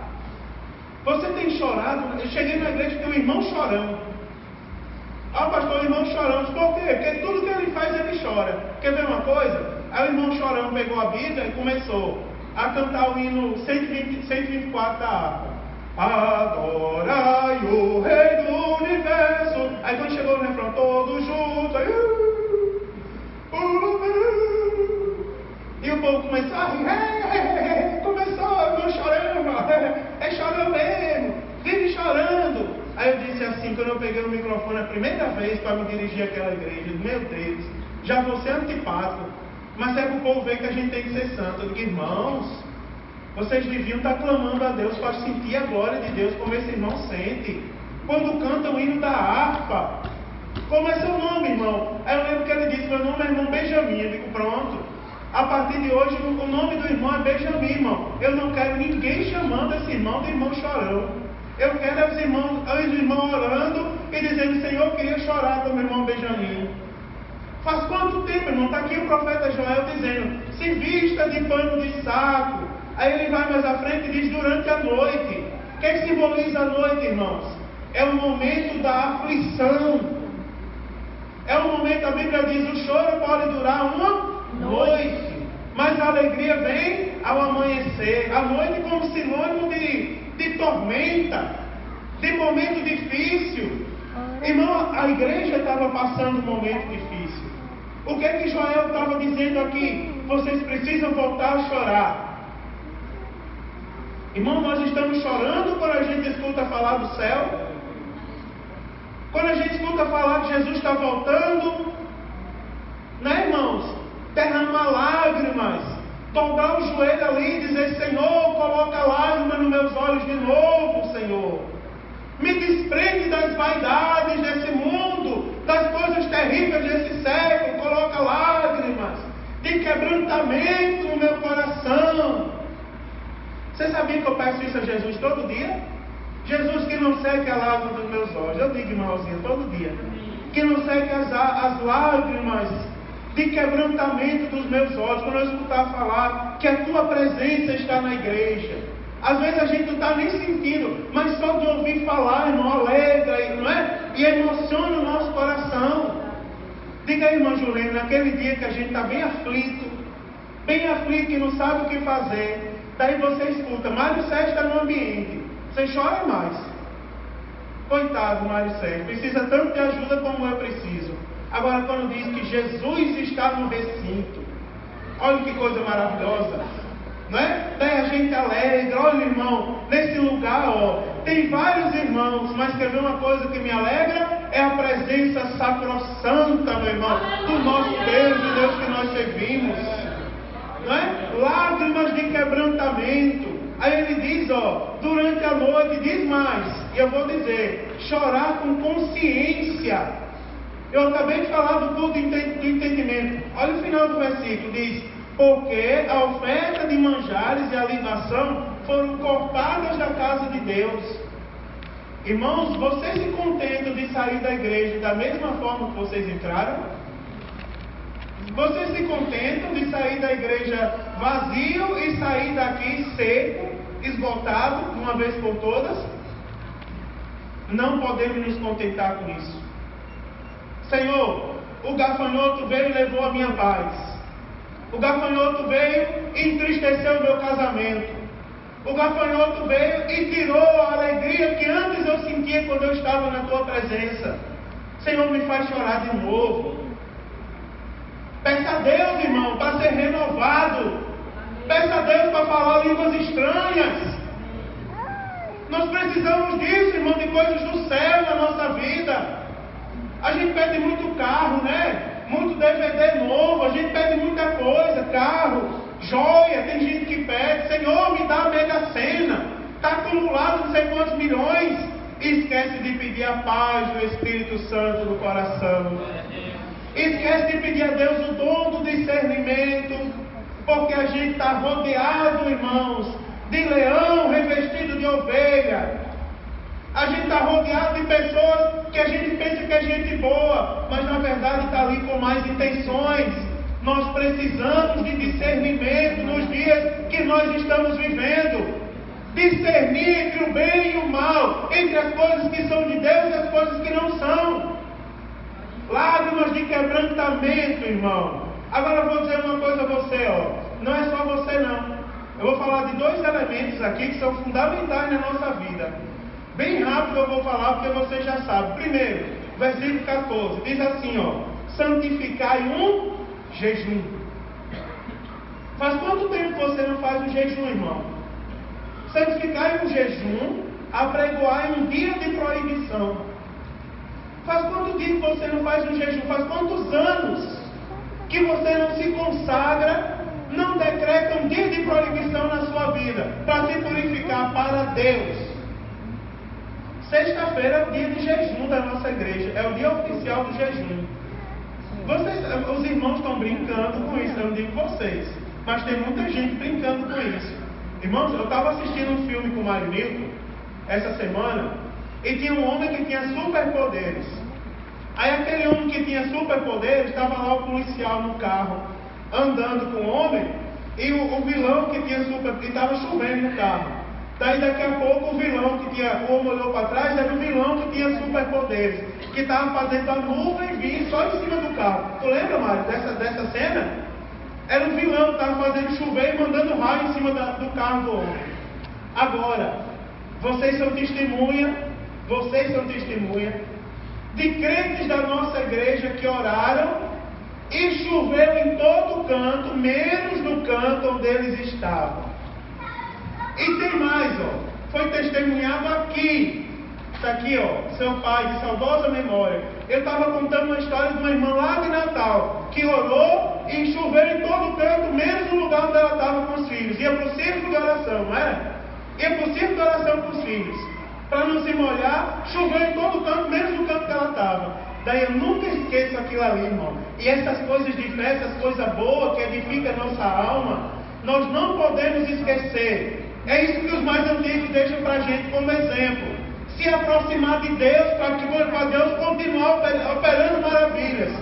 Você tem chorado? Eu cheguei na igreja e tem um irmão chorão. Ah, pastor, o irmão chorão. Por quê? Porque tudo que ele faz, ele chora. Quer ver uma coisa? Aí o irmão chorão pegou a Bíblia e começou a cantar o hino 124 da harpa. Adorai o Rei do Universo. Aí quando chegou no refrão, todos juntos, aí, e o povo começou a rir, começou, meu chorando, é chorando mesmo, vive chorando. Aí eu disse assim, quando eu peguei o microfone a primeira vez para me dirigir àquela igreja, meu Deus, já vou ser antipático, mas é para o povo ver que a gente tem que ser santo. Eu digo, irmãos, vocês deviam estar clamando a Deus para sentir a glória de Deus, como esse irmão sente, quando canta o hino da harpa. Como é seu nome, irmão? Aí eu lembro que ele disse, meu nome é irmão Benjamin. Eu digo, pronto, a partir de hoje o nome do irmão é Benjamin, irmão. Eu não quero ninguém chamando esse irmão de irmão chorão. Eu quero os irmãos orando e dizendo, Senhor, eu queria chorar como irmão Benjamin. Faz quanto tempo, irmão? Está aqui o profeta Joel dizendo, se vista de pano de saco. Aí ele vai mais à frente e diz, durante a noite. O que simboliza a noite, irmãos? É o momento da aflição. É o momento, a Bíblia diz, o choro pode durar uma noite, mas a alegria vem ao amanhecer. A noite como sinônimo de tormenta, de momento difícil. Irmão, a igreja estava passando um momento difícil. O que é que Joel estava dizendo aqui? Vocês precisam voltar a chorar. Irmão, nós estamos chorando quando a gente escuta falar do céu. Quando a gente escuta falar que Jesus está voltando, né, irmãos? Derramar lágrimas, dobrar o joelho ali e dizer, Senhor, coloca lágrimas nos meus olhos de novo, Senhor. Me desprende das vaidades desse mundo, das coisas terríveis desse século, coloca lágrimas de quebrantamento no meu coração. Você sabia que eu peço isso a Jesus todo dia? Jesus, que não seque a lágrima dos meus olhos. Eu digo, irmãozinha, todo dia. Que não seque as lágrimas de quebrantamento dos meus olhos. Quando eu escutar falar que a tua presença está na igreja. Às vezes a gente não está nem sentindo, mas só de ouvir falar, irmão, alegra, não é? E emociona o nosso coração. Diga aí, irmã Juliana, naquele dia que a gente está bem aflito, que não sabe o que fazer. Daí você escuta, Mário Sérgio está no ambiente. Você chora mais. Coitado, Mário Sérgio, precisa tanto de ajuda como eu preciso. Agora, quando diz que Jesus está no recinto, olha que coisa maravilhosa, não é? Daí a gente alegra, olha, irmão, nesse lugar, ó, tem vários irmãos, mas quer ver uma coisa que me alegra? É a presença sacrossanta, meu irmão, do nosso Deus, do Deus que nós servimos, não é? Lágrimas de quebrantamento. Aí ele diz, ó, durante a noite, diz mais, e eu vou dizer, chorar com consciência. Eu acabei de falar do culto do entendimento. Olha o final do versículo, diz, porque a oferta de manjares e a libação foram cortadas da casa de Deus. Irmãos, vocês se contentam de sair da igreja da mesma forma que vocês entraram? Vocês se contentam de sair da igreja vazio e sair daqui seco, esgotado, de uma vez por todas? Não podemos nos contentar com isso. Senhor, o gafanhoto veio e levou a minha paz. O gafanhoto veio e entristeceu o meu casamento. O gafanhoto veio e tirou a alegria que antes eu sentia quando eu estava na tua presença. Senhor, me faz chorar de novo. Peça a Deus, irmão, para ser renovado. Peça a Deus para falar línguas estranhas. Nós precisamos disso, irmão, de coisas do céu na nossa vida. A gente pede muito carro, né? Muito DVD novo, a gente pede muita coisa, carro, joia, tem gente que pede, Senhor, me dá a Mega Sena, está acumulado não sei quantos milhões, e esquece de pedir a paz do Espírito Santo no coração. Esquece de pedir a Deus o dom do discernimento, porque a gente está rodeado, irmãos, de leão revestido de ovelha. A gente está rodeado de pessoas que a gente pensa que é gente boa, mas na verdade está ali com más intenções. Nós precisamos de discernimento nos dias que nós estamos vivendo. Discernir entre o bem e o mal, entre as coisas que são de Deus e as coisas que não são. Lágrimas de quebrantamento, irmão. Agora eu vou dizer uma coisa a você, não é só você não. Eu vou falar de dois elementos aqui que são fundamentais na nossa vida. Bem rápido eu vou falar porque você já sabe. Primeiro, versículo 14, diz assim, santificai um jejum. Faz quanto tempo você não faz um jejum, irmão? Santificai um jejum, apregoai um dia de proibição. Faz quanto tempo você não faz um jejum? Faz quantos anos que você não se consagra, não decreta um dia de proibição na sua vida, para se purificar para Deus? Sexta-feira é o dia de jejum da nossa igreja, é o dia oficial do jejum. Os irmãos estão brincando com isso, eu não digo vocês, mas tem muita gente brincando com isso. Irmãos, eu estava assistindo um filme com o Mário Nilton essa semana, e tinha um homem que tinha superpoderes. Aí aquele homem que tinha superpoderes, estava lá o policial no carro, andando com o homem, e o vilão que tinha superpoderes, e estava chovendo no carro. Daí daqui a pouco o vilão que tinha, o homem olhou para trás, era o vilão que tinha superpoderes, que estava fazendo a nuvem vir só em cima do carro. Tu lembra, Mário, dessa cena? Era o vilão que estava fazendo chover e mandando raio em cima do carro do homem. Agora, vocês são testemunha de crentes da nossa igreja que oraram e choveu em todo canto, menos no canto onde eles estavam. E tem mais, foi testemunhado aqui. Está aqui, seu pai de saudosa memória. Eu estava contando uma história de uma irmã lá de Natal, que orou e choveu em todo canto, menos no lugar onde ela estava com os filhos. Ia para o círculo de oração, não era? Ia para o círculo de oração com os filhos. Para não se molhar, choveu em todo canto, menos no canto que ela estava. Daí eu nunca esqueço aquilo ali, irmão. E essas coisas de fé, essas coisas boas que edificam a nossa alma, nós não podemos esquecer. É isso que os mais antigos deixam para a gente como exemplo. Se aproximar de Deus para Deus continuar operando maravilhas.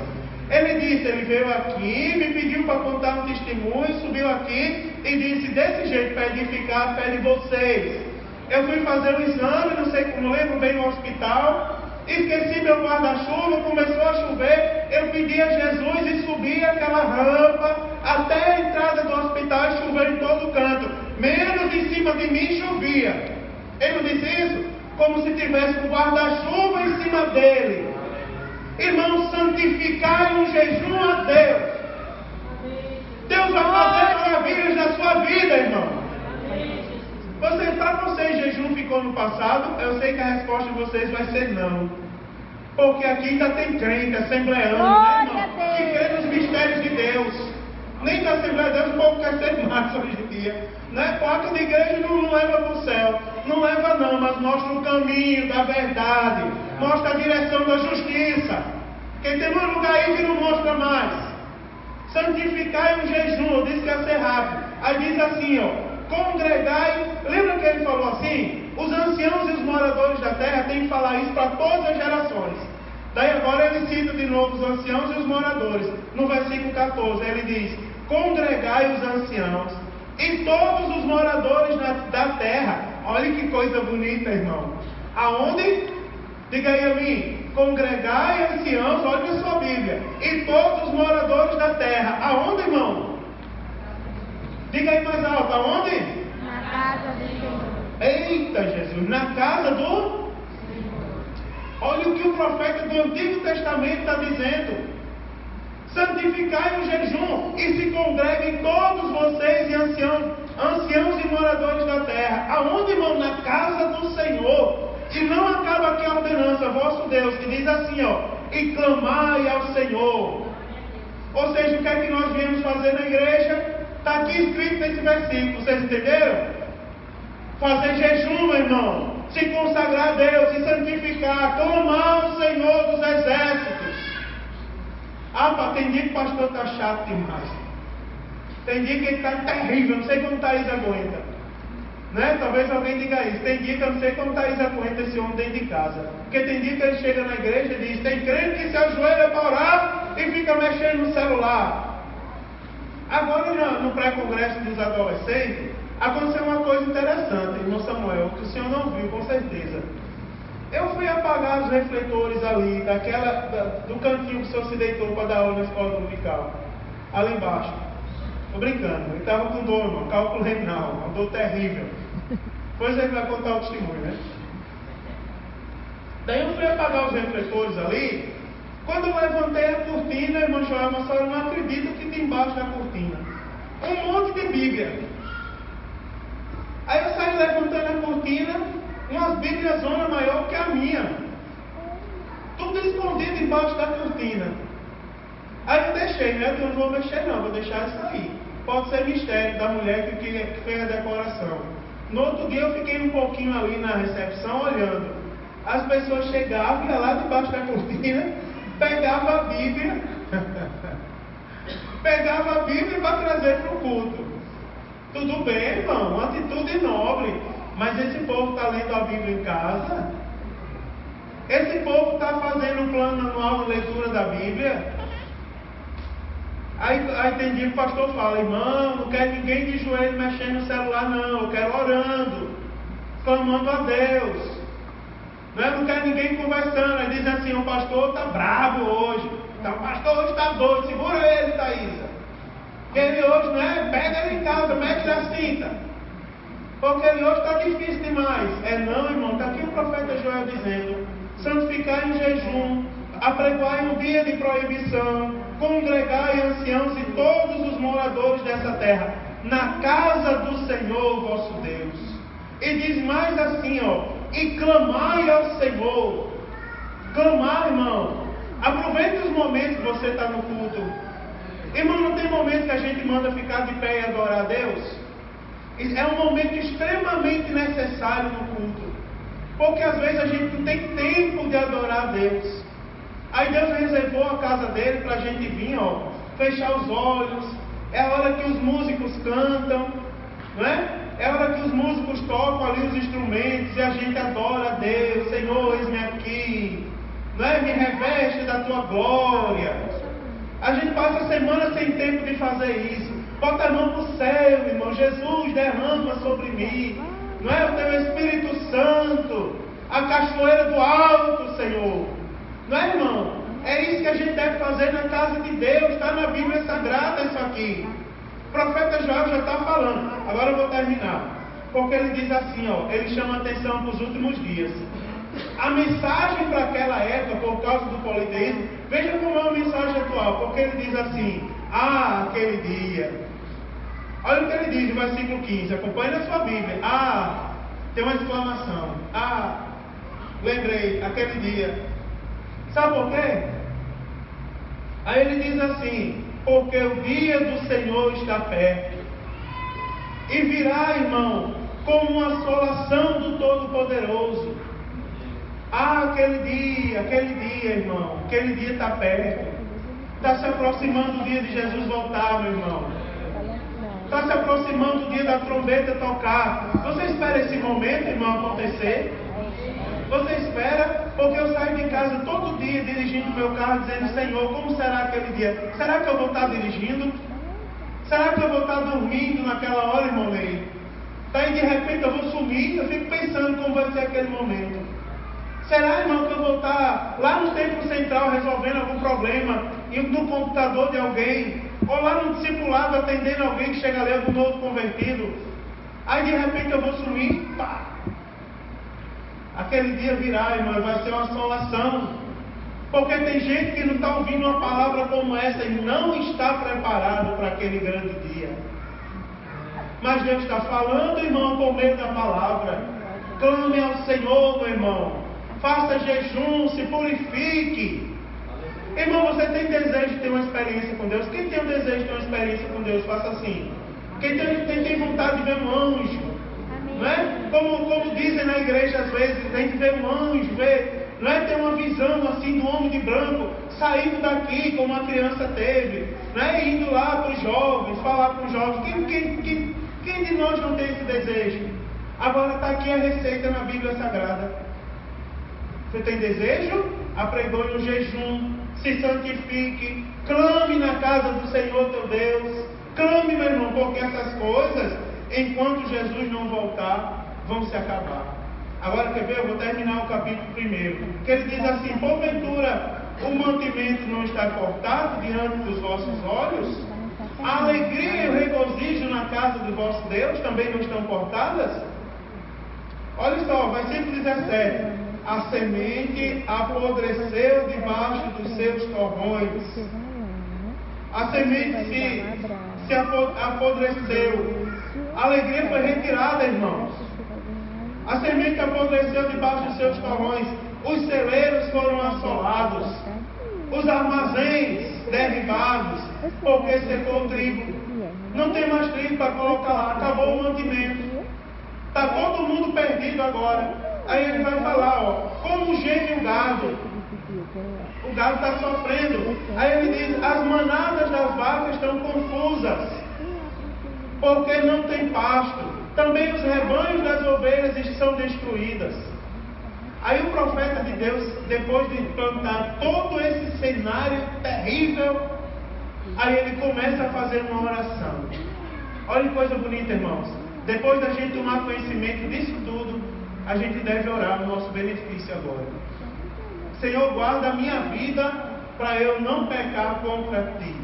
Ele disse, ele veio aqui, me pediu para contar um testemunho, subiu aqui e disse, desse jeito, para edificar a fé de vocês. Eu fui fazer um exame, não lembro bem, no hospital, esqueci meu guarda-chuva, começou a chover, eu pedi a Jesus e subi aquela rampa até a entrada do hospital e choveu em todo canto. Menos em cima de mim chovia. Ele não disse isso? Como se tivesse um guarda-chuva em cima dele. Irmãos, santificai um jejum a Deus. Deus vai fazer maravilhas na sua vida, irmão. Para vocês, jejum ficou no passado? Eu sei que a resposta de vocês vai ser não. Porque aqui ainda tem crente, assembleano, né, irmão? Que crê nos mistérios de Deus. Nem da Assembleia de Deus o povo quer ser mais hoje em dia. Né? Placa de igreja não leva para o céu. Não leva não, mas mostra o caminho da verdade. Mostra a direção da justiça. Porque tem um lugar aí que não mostra mais. Santificai um jejum. Eu disse que ia ser rápido. Aí diz assim, congregai. Lembra que ele falou assim? Os anciãos e os moradores da terra têm que falar isso para todas as gerações. Daí agora ele cita de novo os anciãos e os moradores. No versículo 14 ele diz: congregai os anciãos e todos os moradores da terra. Olha que coisa bonita, irmão. Aonde? Diga aí a mim. Congregai anciãos, olha na sua Bíblia, e todos os moradores da terra. Aonde, irmão? Diga aí mais alto. Aonde? Na casa do Senhor. Eita, Jesus, na casa do... Olha o que o profeta do Antigo Testamento está dizendo. Santificai o jejum e se congreguem todos vocês e anciãos e moradores da terra. Aonde, irmão? Na casa do Senhor. E não acaba aqui a ordenança, vosso Deus, que diz assim, ó: e clamai ao Senhor. Ou seja, o que é que nós viemos fazer na igreja? Está aqui escrito nesse versículo, vocês entenderam? Fazer jejum, meu irmão, se consagrar a Deus, se santificar, clamar ao Senhor dos exércitos. Ah, tem dia que o pastor está chato demais. Tem dia que ele está terrível, não sei como Thaís aguenta. Né? Talvez alguém diga isso. Tem dia que eu não sei como Thaís aguenta esse homem dentro de casa. Porque tem dia que ele chega na igreja e diz: tem crente que se ajoelha para orar e fica mexendo no celular. Agora no pré-congresso dos adolescentes aconteceu uma coisa interessante, irmão Samuel, que o senhor não viu, com certeza. Eu fui apagar os refletores ali, do cantinho que o senhor se deitou para dar aula na escola dominical, ali embaixo. Estou brincando, ele estava com dor, irmão, cálculo renal, uma dor terrível. Depois ele vai contar o testemunho, né? Daí eu fui apagar os refletores ali. Quando eu levantei a cortina, irmão Joel, mas eu não acredito que tem embaixo da cortina um monte de Bíblia. Aí eu saí levantando a cortina, umas Bíblias zona maior que a minha, tudo escondido embaixo da cortina. Aí eu deixei, né? Eu não vou mexer não, vou deixar isso aí. Pode ser mistério da mulher que fez a decoração. No outro dia eu fiquei um pouquinho ali na recepção olhando. As pessoas chegavam, iam lá debaixo da cortina, pegavam a Bíblia, para trazer para o culto. Tudo bem, irmão, uma atitude nobre. Mas esse povo está lendo a Bíblia em casa? Esse povo está fazendo um plano anual de leitura da Bíblia? Aí tem dia que o pastor fala: irmão, não quero ninguém de joelho mexendo no celular não, eu quero orando, clamando a Deus. Não quero ninguém conversando. Aí diz assim: o pastor está bravo hoje. Então, o pastor hoje está doido, segura ele, Thaísa. Porque ele hoje, né, pega ele em casa, mete a cinta. Porque ele hoje está difícil demais. Não, irmão, está aqui o profeta Joel dizendo: santificai em jejum, apregoai um dia de proibição, congregai anciãos e todos os moradores dessa terra, na casa do Senhor vosso Deus. E diz mais assim, ó: e clamai ao Senhor. Clamar, irmão. Aproveite os momentos que você está no culto. Irmão, não tem momento que a gente manda ficar de pé e adorar a Deus? É um momento extremamente necessário no culto. Porque às vezes a gente não tem tempo de adorar a Deus. Aí Deus reservou a casa dele para a gente vir, ó, fechar os olhos. É a hora que os músicos cantam, não é? É a hora que os músicos tocam ali os instrumentos e a gente adora a Deus. Senhor, eis-me aqui, não é? Me reveste da tua glória. A gente passa a semana sem tempo de fazer isso. Bota a mão para o céu, irmão. Jesus, derrama sobre mim, não é? O teu Espírito Santo, a cachoeira do alto, Senhor. Não é, irmão? É isso que a gente deve fazer na casa de Deus. Está na Bíblia Sagrada isso aqui. O profeta Joel já está falando. Agora eu vou terminar. Porque ele diz assim, ó, ele chama a atenção para os últimos dias. A mensagem para aquela época, por causa do politeísmo, veja como é uma mensagem atual. Porque ele diz assim: ah, aquele dia. Olha o que ele diz no versículo 15. Acompanhe na sua Bíblia. Ah, tem uma exclamação. Ah, lembrei, aquele dia. Sabe por quê? Aí ele diz assim: porque o dia do Senhor está perto, e virá, irmão, como uma assolação do Todo-Poderoso. Ah, aquele dia, irmão, aquele dia está perto. Está se aproximando o dia de Jesus voltar, meu irmão. Está se aproximando o dia da trombeta tocar. Você espera esse momento, irmão, acontecer? Você espera? Porque eu saio de casa todo dia dirigindo meu carro, dizendo: Senhor, como será aquele dia? Será que eu vou estar dirigindo? Será que eu vou estar dormindo naquela hora, irmão Ney? Daí de repente eu vou sumir, eu fico pensando como vai ser aquele momento. Será, irmão, que eu vou estar lá no templo central resolvendo algum problema no computador de alguém? Ou lá no discipulado atendendo alguém que chega ali, algum novo convertido? Aí de repente eu vou sumir, pá! Aquele dia virá, irmão, vai ser uma assolação. Porque tem gente que não está ouvindo uma palavra como essa e não está preparado para aquele grande dia. Mas Deus está falando, irmão, por meio da palavra. Clame ao Senhor, meu irmão. Faça jejum, se purifique. Irmão, você tem desejo de ter uma experiência com Deus? Quem tem o desejo de ter uma experiência com Deus, faça assim. Quem tem vontade de ver um anjo, não é? Como dizem na igreja às vezes, a gente vê um anjo, não é? Ter uma visão assim do homem de branco, saindo daqui como uma criança teve, não é? Indo lá para os jovens, falar com os jovens. Quem de nós não tem esse desejo? Agora está aqui a receita na Bíblia Sagrada. Você tem desejo? Apregoe o jejum, se santifique, clame na casa do Senhor teu Deus. Clame, meu irmão, porque essas coisas, enquanto Jesus não voltar, vão se acabar. Agora, quer ver? Eu vou terminar o capítulo 1, que ele diz assim: porventura o mantimento não está cortado diante dos vossos olhos? A alegria e o regozijo na casa do vosso Deus também não estão cortadas? Olha só, versículo 17. A semente apodreceu debaixo dos seus torrões. A semente se apodreceu. A alegria foi retirada, irmãos. A semente apodreceu debaixo dos seus torrões. Os celeiros foram assolados. Os armazéns derribados, porque secou o trigo. Não tem mais trigo para colocar lá. Acabou o mantimento. Está todo mundo perdido agora. Aí ele vai falar, ó, como geme o gado. O gado está sofrendo. Aí ele diz: as manadas das vacas estão confusas, porque não tem pasto. Também os rebanhos das ovelhas estão destruídas. Aí o profeta de Deus, depois de plantar todo esse cenário terrível, aí ele começa a fazer uma oração. Olha que coisa bonita, irmãos. Depois da gente tomar conhecimento disso tudo, a gente deve orar no nosso benefício agora. Senhor, guarda a minha vida para eu não pecar contra Ti.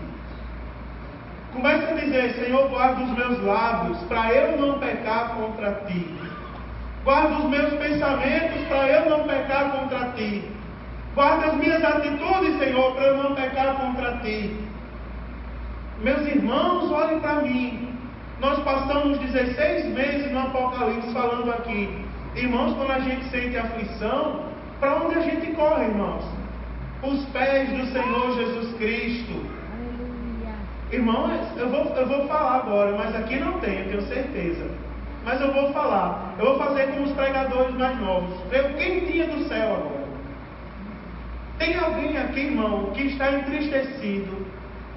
Comece a dizer: Senhor, guarda os meus lábios para eu não pecar contra Ti. Guarda os meus pensamentos para eu não pecar contra Ti. Guarda as minhas atitudes, Senhor, para eu não pecar contra Ti. Meus irmãos, olhem para mim. Nós passamos 16 meses no Apocalipse falando aqui. Irmãos, quando a gente sente aflição, para onde a gente corre, irmãos? Os pés do Senhor Jesus Cristo. Aleluia. Irmãos, eu vou falar agora, mas aqui não tem, eu tenho certeza. Mas eu vou falar. Eu vou fazer como os pregadores mais novos. Ver o quentinho do céu agora. Tem alguém aqui, irmão, que está entristecido?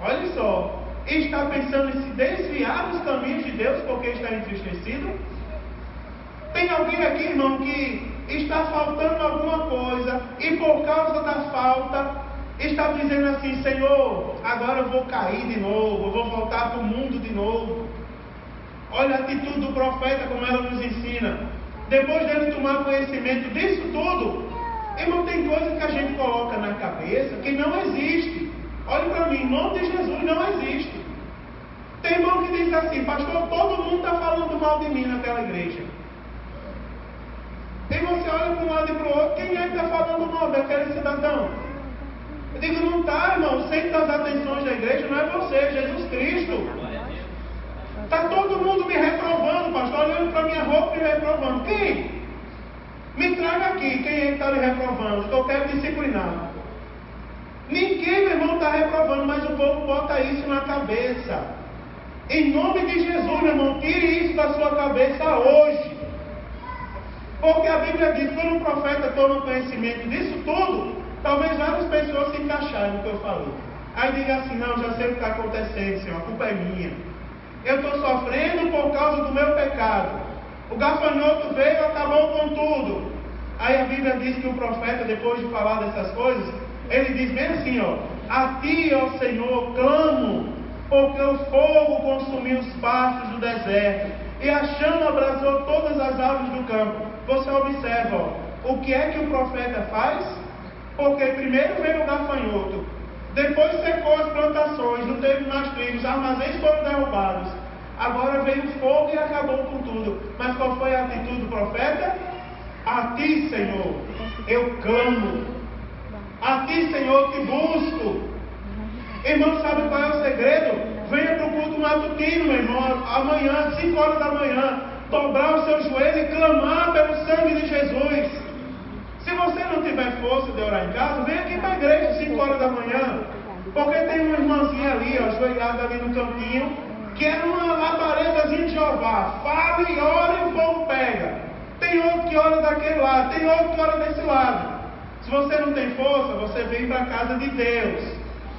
Olha só. E está pensando em se desviar dos caminhos de Deus porque está entristecido? Tem alguém aqui, irmão, que está faltando alguma coisa e por causa da falta está dizendo assim: Senhor, agora eu vou cair de novo, eu vou voltar para o mundo de novo. Olha a atitude do profeta, como ela nos ensina. Depois dele tomar conhecimento disso tudo, irmão, tem coisa que a gente coloca na cabeça que não existe. Olhe para mim, em nome de Jesus, não existe. Tem irmão que diz assim: pastor, todo mundo está falando mal de mim naquela igreja. E você olha para um lado e para o outro, quem é que está falando mal daquele cidadão? Eu digo: não está, irmão, o centro das atenções da igreja não é você, é Jesus Cristo. Está todo mundo me reprovando, pastor, olhando para minha roupa e me reprovando. Quem? Me traga aqui, quem é que está lhe reprovando? Que eu quero disciplinar. Ninguém, meu irmão, está reprovando, mas o povo bota isso na cabeça. Em nome de Jesus, meu irmão, tire isso da sua cabeça hoje. Porque a Bíblia diz que quando o profeta toma conhecimento disso tudo, talvez várias pessoas se encaixarem no que eu falei. Aí diga assim: não, já sei o que está acontecendo, Senhor, a culpa é minha. Eu estou sofrendo por causa do meu pecado. O gafanhoto veio e acabou com tudo. Aí a Bíblia diz que o profeta, depois de falar dessas coisas, ele diz bem assim, ó: a ti, ó Senhor, clamo, porque o fogo consumiu os pastos do deserto, e a chama abrasou todas as árvores do campo. Você observa, ó, o que é que o profeta faz? Porque primeiro veio o gafanhoto, depois secou as plantações, não teve mais trigo, os armazéns foram derrubados. Agora veio o fogo e acabou com tudo. Mas qual foi a atitude do profeta? A ti, Senhor, eu clamo. A ti, Senhor, te busco. Irmão, sabe qual é o segredo? Venha para o culto matutino, meu irmão, amanhã, 5 horas da manhã, dobrar o seu joelho e clamar pelo sangue de Jesus. Se você não tiver força de orar em casa, vem aqui para a igreja 5 horas da manhã. Porque tem uma irmãzinha ali, ó, ajoelhada ali no cantinho, que é uma labaredazinha de Jeová. Fala e ora e o fogo pega. Tem outro que ora daquele lado, tem outro que ora desse lado. Se você não tem força, você vem para a casa de Deus.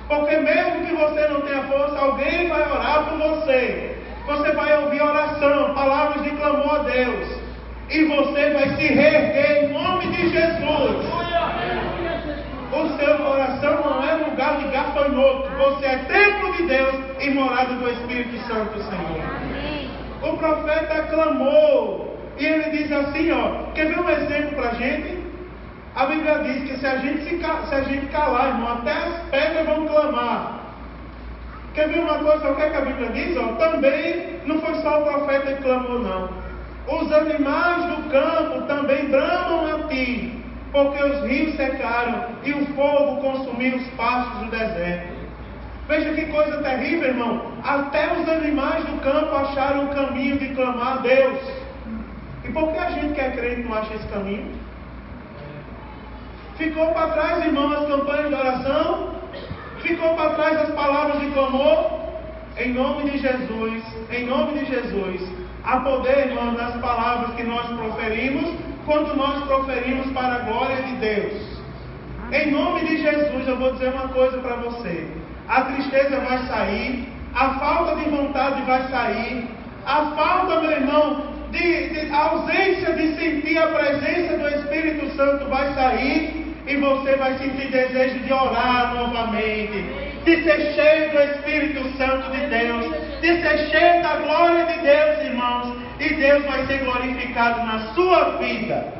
Porque mesmo que você não tenha força, alguém vai orar por você. Você vai ouvir oração, palavras de clamor a Deus. E você vai se reerguer em nome de Jesus. O seu coração não é lugar de gafanhoto. Você é templo de Deus e morada do Espírito Santo, Senhor. O profeta clamou. E ele diz assim, ó. Quer ver um exemplo para a gente? A Bíblia diz que se a gente calar, irmão, até as pedras vão clamar. Quer ver uma coisa? O que é que a Bíblia diz? Ó, também não foi só o profeta que clamou, não. Os animais do campo também bramam a ti, porque os rios secaram e o fogo consumiu os pastos do deserto. Veja que coisa terrível, irmão. Até os animais do campo acharam o caminho de clamar a Deus. E por que a gente que é crente não acha esse caminho? Ficou para trás, irmão, as campanhas de oração? Ficou para trás as palavras de clamor? Em nome de Jesus, há poder, irmão, nas palavras que nós proferimos, quando nós proferimos para a glória de Deus. Em nome de Jesus, eu vou dizer uma coisa para você: a tristeza vai sair, a falta de vontade vai sair, a falta, meu irmão, a ausência de sentir a presença do Espírito Santo vai sair, e você vai sentir desejo de orar novamente, de ser cheio do Espírito Santo de Deus, de ser cheio da glória de Deus, irmãos, e Deus vai ser glorificado na sua vida.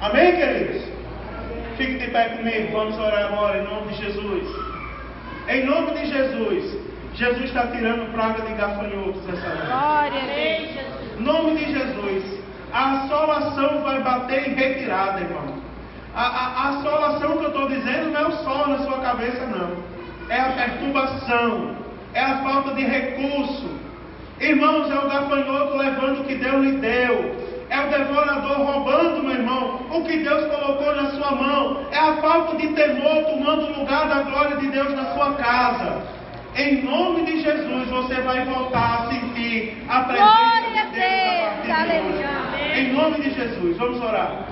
Amém, queridos? Fique de pé comigo, vamos orar agora em nome de Jesus. Em nome de Jesus, Jesus está tirando praga de gafanhotos essa noite. Glória a Deus. Em nome de Jesus, a assolação vai bater em retirada, irmão. A assolação que eu estou dizendo não é o sol na sua cabeça, não. É a perturbação, é a falta de recurso. Irmãos, é o gafanhoto levando o que Deus lhe deu. É o devorador roubando, meu irmão, o que Deus colocou na sua mão. É a falta de temor tomando o lugar da glória de Deus na sua casa. Em nome de Jesus, você vai voltar a sentir a presença de Deus a partir de hoje. Em nome de Jesus, vamos orar.